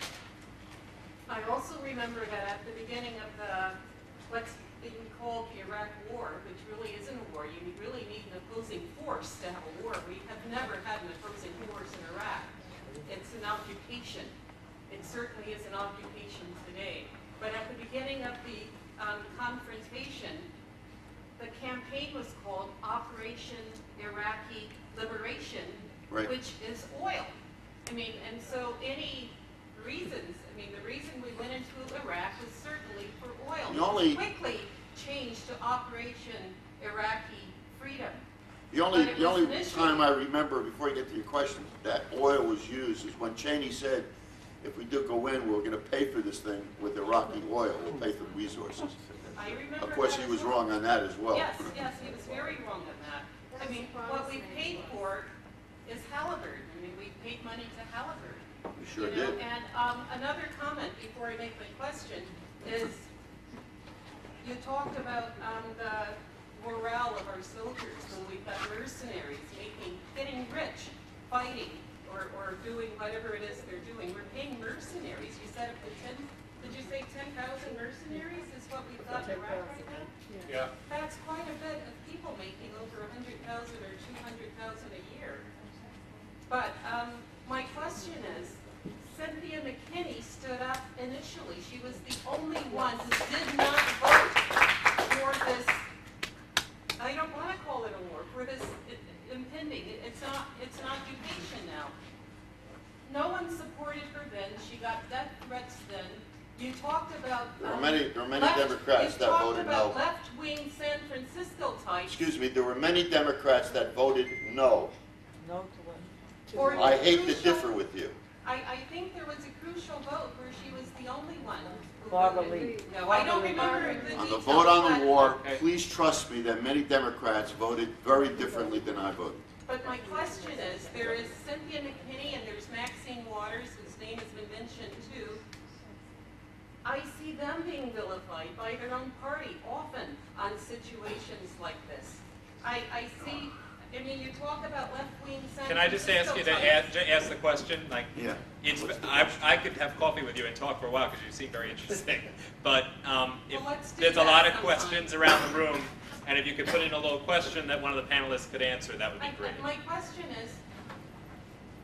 I also remember that at the beginning of what's being called the Iraq War, which really isn't a war, you really need an opposing force to have a war. We have never had an opposing force in Iraq. It's an occupation. It certainly is an occupation today. But at the beginning of the confrontation, the campaign was called Operation Iraqi Liberation, Right. which is oil. I mean, and so any reasons, I mean, the reason we went into Iraq was certainly for oil. The only- It quickly changed to Operation Iraqi Freedom. The only But it was initially- time I remember, before you get to your question, that oil was used is when Cheney said, if we do go in, we're going to pay for this thing with Iraqi oil. We'll pay for the resources. I remember Of course, that he as was well. wrong on that as well. Yes, he was very wrong on that. I mean, what we paid for is Halliburton. I mean, we paid money to Halliburton. We sure You know, did. And another comment before I make my question is, you talked about the morale of our soldiers when we've got mercenaries getting rich, fighting, or doing whatever it is they're doing. We're paying mercenaries. You said up to 10, did you say 10,000 mercenaries is what we've got in Iraq right now? Yeah. That's quite a bit of people making over 100,000 or 200,000 a year. But my question is, Cynthia McKinney stood up initially. She was the only one who did not vote for this, I don't want to call it a war, for this impending. It's an occupation now. No one supported her then. She got death threats then. You talked about There were many Democrats that voted no. You talked about left-wing San Francisco types. Excuse me, there were many Democrats that voted no. No to Or I the hate to crucial- differ with you. I think there was a crucial vote where she was the only one. who Barbara voted. Lee. No, I don't remember the On details. the vote on the but- war, please trust me that many Democrats voted very differently than I voted. But my question is, there is Cynthia McKinney and there's Maxine Waters, whose name has been mentioned too. I see them being vilified by their own party often on situations like this. I see, I mean, you talk about left-wing San Can I just ask you to Francisco ask the question? Like, Yeah. I could have coffee with you and talk for a while because you seem very interesting. But if let's do there's a that lot of sometime. questions around the room, and if you could put in a little question that one of the panelists could answer, that would be great. My question is,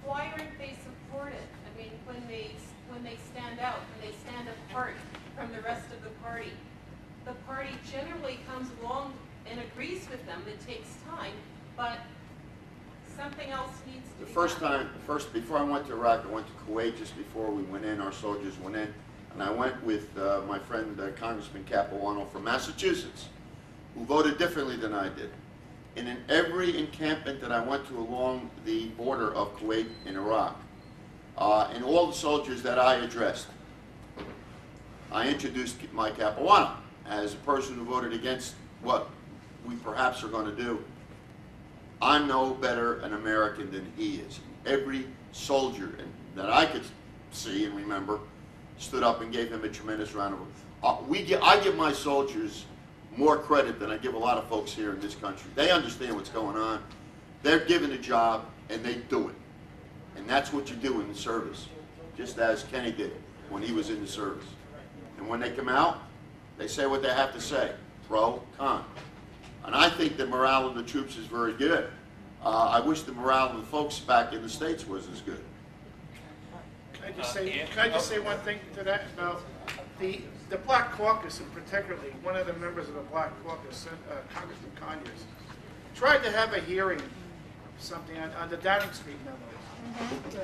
why aren't they supported? I mean, when they stand out, when they stand apart from the rest of the party generally comes along and agrees with them. It takes time, but something else needs to The be first done. time, before I went to Iraq, I went to Kuwait just before we went in, our soldiers went in, and I went with my friend Congressman Capuano from Massachusetts, who voted differently than I did. And in every encampment that I went to along the border of Kuwait and Iraq, and all the soldiers that I addressed, I introduced my Capuano as a person who voted against what we perhaps are going to do. I'm no better an American than he is. Every soldier that I could see and remember stood up and gave him a tremendous round of applause. I give my soldiers more credit than I give a lot of folks here in this country. They understand what's going on. They're given a job and they do it. And that's what you do in the service, just as Kenny did when he was in the service. And when they come out, they say what they have to say, pro, con. And I think the morale of the troops is very good. I wish the morale of the folks back in the States was as good. Can I just say one thing to that about the Black Caucus, and particularly one of the members of the Black Caucus, Congressman Conyers, tried to have a hearing, something on the Downing Street memos,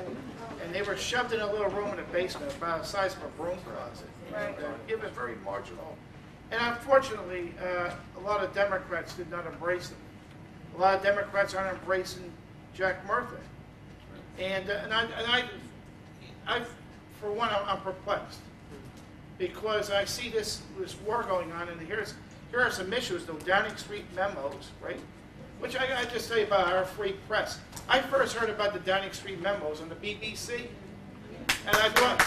and they were shoved in a little room in the basement about the size of a broom closet. It was very marginal, and unfortunately, a lot of Democrats did not embrace them. A lot of Democrats aren't embracing Jack Murphy, and I for one, I'm perplexed. because I see this war going on, and here are some issues, the Downing Street memos, right? Which I gotta just say about our free press. I first heard about the Downing Street memos on the BBC, and I thought,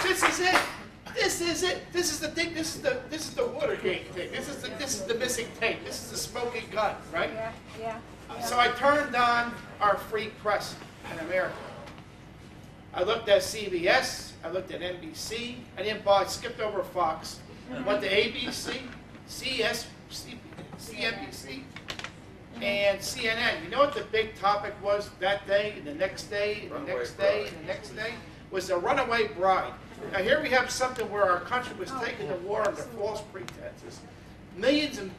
this is it. This is it. This is the thing. This is the Watergate thing. This is the missing tape. This is the smoking gun, right? Yeah. So I turned on our free press in America. I looked at CBS. I looked at NBC. I skipped over Fox. Went to ABC, CNBC, and CNN. You know what the big topic was that day, and the next day, and the next day, and the next day? Was the runaway bride. Now here we have something where our country was taking the war under false pretenses. Millions and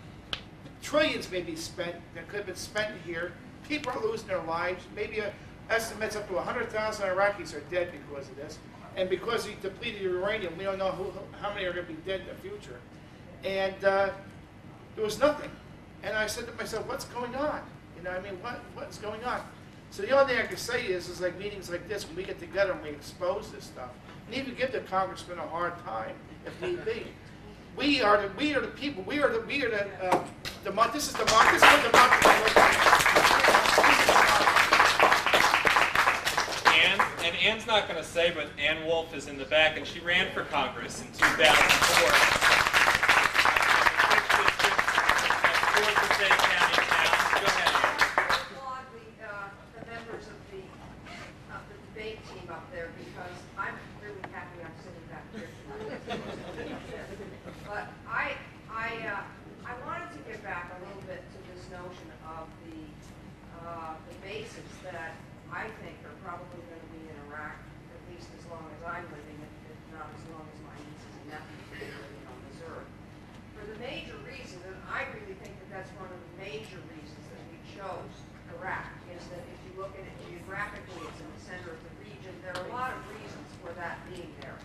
trillions may be spent that could have been spent here. People are losing their lives. Maybe estimates up to 100,000 Iraqis are dead because of this. And because he depleted uranium, we don't know how many are going to be dead in the future. And there was nothing. And I said to myself, what's going on? You know, I mean, what's going on? So the only thing I can say is like meetings like this, when we get together and we expose this stuff, and even give the congressman a hard time if need be. We are the people. This is what democracy looks like. And Ann's not going to say, but Ann Wolf is in the back, and she ran for Congress in 2004. Passaic County towns. Go ahead, Ann. I applaud the members of the debate team up there because I'm really happy I'm sitting back here tonight. But I wanted to get back a little bit to this notion of the bases that I think are probably going to be in Iraq at least as long as I'm living, if not as long as my nieces and nephews are living on this earth. For the major reason, and I really think that that's one of the major reasons that we chose Iraq, is that if you look at it geographically, it's in the center of the region. There are a lot of reasons for that being there.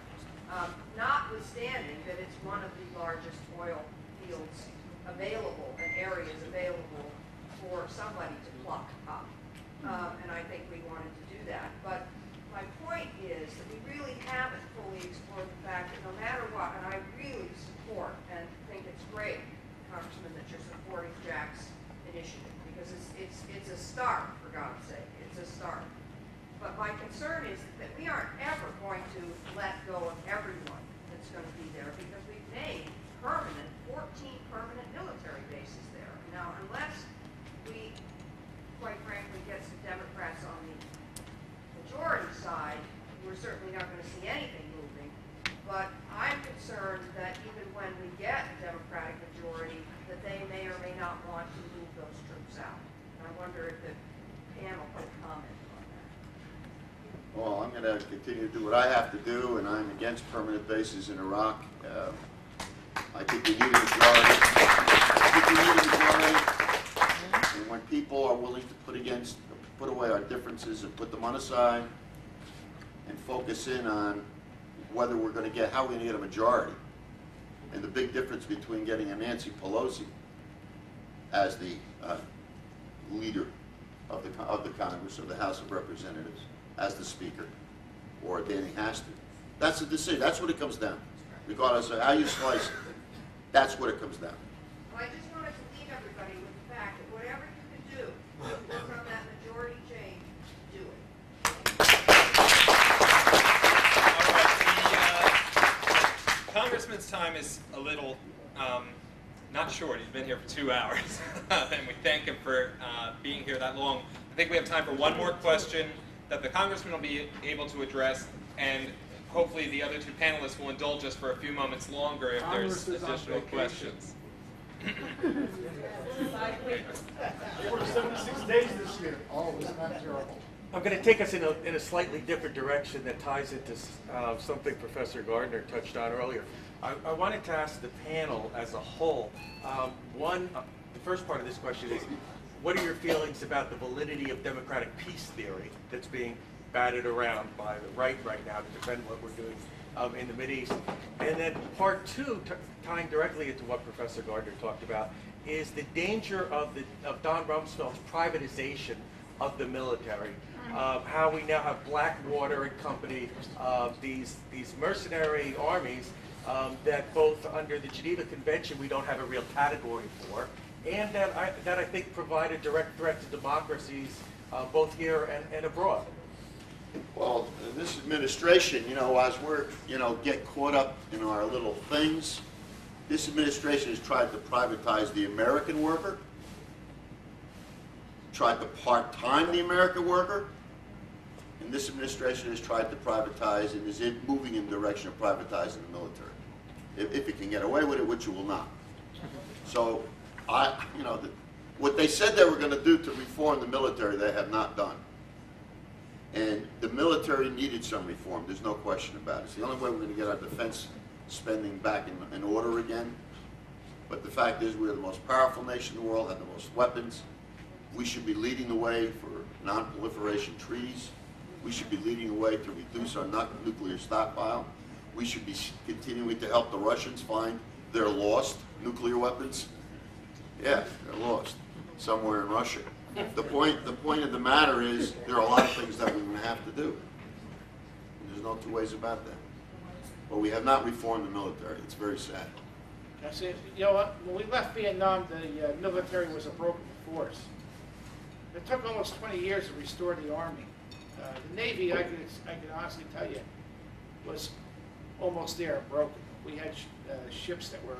Notwithstanding that it's one of the largest oil fields available and areas available for somebody to pluck up. And I think we wanted to do that. But my point is that we really haven't fully explored the fact that no matter what, and I really support and think it's great, Congressman, that you're supporting Jack's initiative, because it's a start, for God's sake. It's a start. But my concern is that we aren't ever going to let go of everyone that's going to be there, because we've made 14 permanent military bases there. Now, unless we, quite frankly, get some Democrats on the majority side, we're certainly not going to see anything moving. But I'm concerned that even when we get a Democratic majority, that they may or may not want to move those troops out. And I wonder if the panel could comment on that. Well, I'm going to continue to do what I have to do, and I'm against permanent bases in Iraq. I think we need a majority. And when people are willing to put away our differences and put them on the side and focus in on whether we're going to get, how we're going to get a majority. And the big difference between getting a Nancy Pelosi as the leader of the Congress, of the House of Representatives, as the Speaker, or Danny Hastert. That's the decision. That's what it comes down to. Regardless of how you slice it, that's what it comes down to. Well, I just wanted to leave everybody with the fact that whatever you can do to work on that majority change, do it. All right, the Congressman's time is a little not short. He's been here for 2 hours, and we thank him for being here that long. I think we have time for one more question that the Congressman will be able to address, and hopefully the other two panelists will indulge us for a few moments longer if there's additional questions. They worked 76 days this year. Oh, isn't that terrible? I'm going to take us in a slightly different direction that ties into something Professor Gardner touched on earlier. I wanted to ask the panel as a whole, the first part of this question is, what are your feelings about the validity of democratic peace theory that's being batted around by the right now to defend what we're doing in the Mideast? And then part two, tying directly into what Professor Gardner talked about, is the danger of Don Rumsfeld's privatization of the military. How we now have Blackwater and company, these mercenary armies that both under the Geneva Convention we don't have a real category for, and that I think provide a direct threat to democracies both here and abroad. Well, this administration, as we're, get caught up in our little things, this administration has tried to privatize the American worker, tried to part-time the American worker, and this administration has tried to privatize and is moving in the direction of privatizing the military. If it can get away with it, which it will not. So, what they said they were going to do to reform the military, they have not done. And the military needed some reform. There's no question about it. It's the only way we're going to get our defense spending back in order again. But the fact is, we're the most powerful nation in the world, have the most weapons. We should be leading the way for non-proliferation treaties. We should be leading the way to reduce our nuclear stockpile. We should be continuing to help the Russians find their lost nuclear weapons. Yeah, they're lost somewhere in Russia. The point of the matter is there are a lot of things that we're going to have to do. There's no two ways about that. But we have not reformed the military. It's very sad. I say, you know what? When we left Vietnam, the military was a broken force. It took almost 20 years to restore the Army. The Navy, I can honestly tell you, was almost there, broken. We had ships that were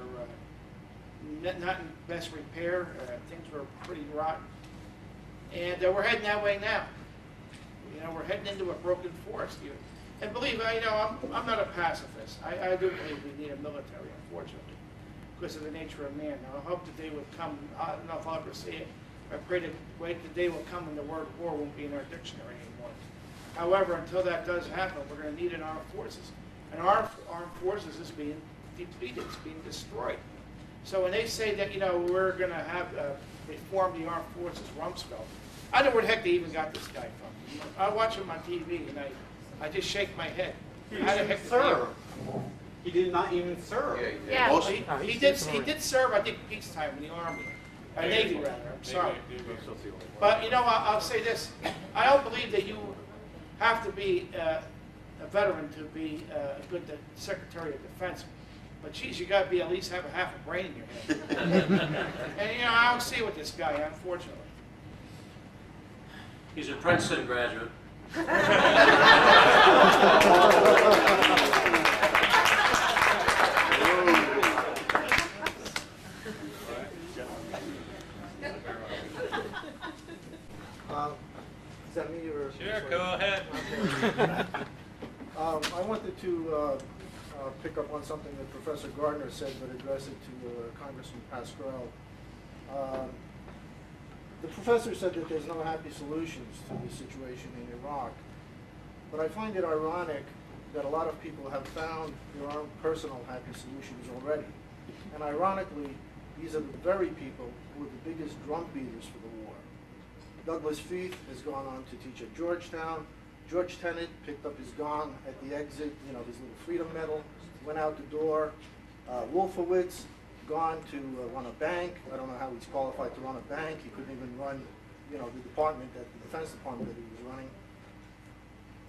not in best repair. Things were pretty rotten. And we're heading that way now. We're heading into a broken forest. And believe me, I'm not a pacifist. I do believe we need a military, unfortunately, because of the nature of man. Now, I hope the day would come, I don't know if I'll ever see it. I pray that the day will come when the word war won't be in our dictionary anymore. However, until that does happen, we're going to need an armed forces. And our armed forces is being depleted, it's being destroyed. So when they say that, we're going to have reform the armed forces, Rumsfeld, I don't know where the heck they even got this guy from. I watch him on TV and I just shake my head. How the heck serve? He did not even serve. Yeah. Well, he did serve, I think, peacetime in the Army. Navy, rather. I'm sorry. But, I'll say this. I don't believe that you have to be a veteran to be a good Secretary of Defense. But, geez, you got to be at least have a half a brain in your head. And, I don't see it with this guy, unfortunately. He's a Princeton graduate. Is that me or? Sure, go ahead. I wanted to pick up on something that Professor Gardner said, but address it to Congressman Pascrell. The professor said that there's no happy solutions to the situation in Iraq, but I find it ironic that a lot of people have found their own personal happy solutions already. And ironically, these are the very people who are the biggest drum beaters for the war. Douglas Feith has gone on to teach at Georgetown. George Tenet picked up his gong at the exit, his little freedom medal, went out the door. Wolfowitz, gone to run a bank. I don't know how he's qualified to run a bank. He couldn't even run, the department, the defense department that he was running.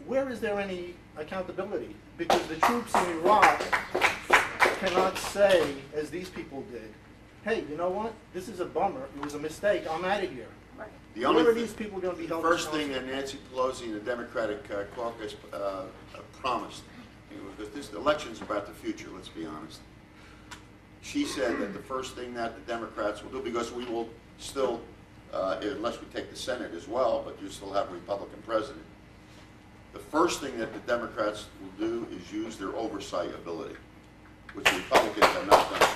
Where is there any accountability? Because the troops in Iraq cannot say, as these people did, hey, you know what? This is a bummer. It was a mistake. I'm out of here. The only Where are these people going to be held first thing responsible? that Nancy Pelosi and the Democratic caucus promised, because this election's about the future, let's be honest. She said that the first thing that the Democrats will do, because we will still, unless we take the Senate as well, but you still have a Republican president, the first thing that the Democrats will do is use their oversight ability, which the Republicans have not done.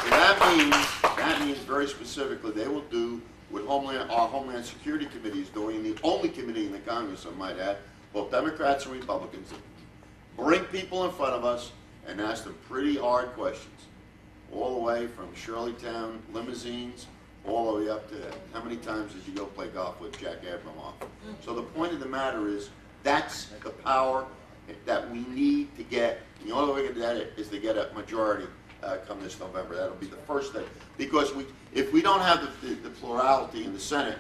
So that means very specifically they will do what our Homeland Security Committee is doing, the only committee in the Congress, I might add, both Democrats and Republicans, bring people in front of us and ask them pretty hard questions, all the way from Shirleytown limousines, all the way up to how many times did you go play golf with Jack Abramoff? So the point of the matter is, that's the power that we need to get. The only way we can do that is to get a majority come this November. That'll be the first thing. Because if we don't have the plurality in the Senate,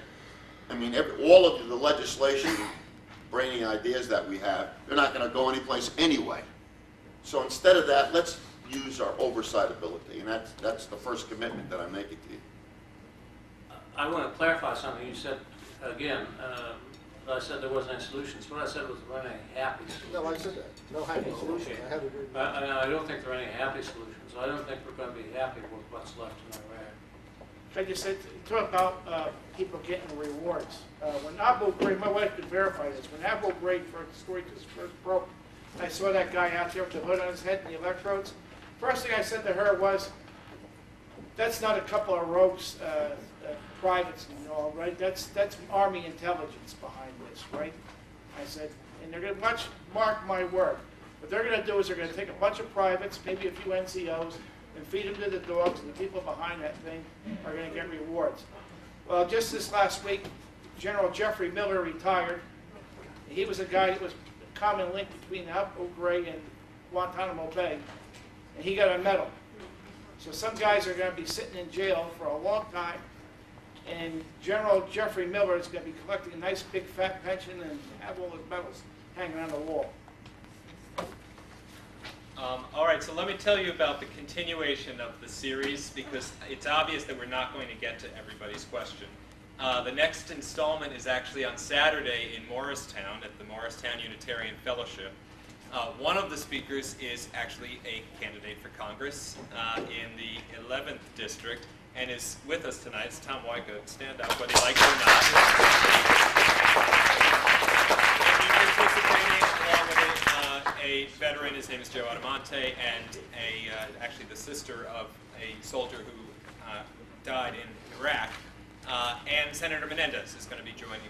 I mean, all of the legislation, brainy ideas that we have, they're not going to go anyplace anyway. So instead of that, let's use our oversight ability, and that's the first commitment that I'm making to you. I want to clarify something you said again. I said there wasn't any solutions. What I said was there weren't any happy solutions. No, I said that. No happy solution. I have agreed. I don't think there are any happy solutions. I don't think we're going to be happy with what's left in Iraq. Like you said, talk about people getting rewards. When Abu Ghraib, my wife could verify this, when Abu Ghraib first broke, I saw that guy out there with the hood on his head and the electrodes. First thing I said to her was, that's not a couple of rogues, privates and all, right? That's Army intelligence behind this, right? I said, and they're going to mark my word. What they're going to do is they're going to take a bunch of privates, maybe a few NCOs, and feed them to the dogs, and the people behind that thing are going to get rewards. Well, just this last week, General Jeffrey Miller retired. He was a guy that was a common link between Abu Ghraib and Guantanamo Bay, and he got a medal. So some guys are going to be sitting in jail for a long time, and General Jeffrey Miller is going to be collecting a nice big fat pension and have all his medals hanging on the wall. All right, so let me tell you about the continuation of the series, because it's obvious that we're not going to get to everybody's question. The next installment is actually on Saturday in Morristown at the Morristown Unitarian Fellowship. One of the speakers is actually a candidate for Congress in the 11th District and is with us tonight. It's Tom Wyko. Stand up, whether you like it or not. And he's participating along with a veteran. His name is Joe Adamonte, and actually the sister of a soldier who died in Iraq. And Senator Menendez is going to be joining.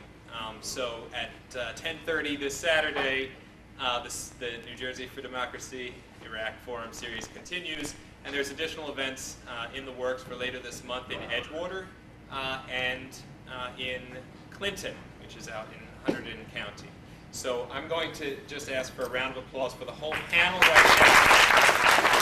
So at 10:30 this Saturday, the New Jersey for Democracy Iraq Forum series continues, and there's additional events in the works for later this month in Edgewater and in Clinton, which is out in Hunterdon County. So I'm going to just ask for a round of applause for the whole panel right now.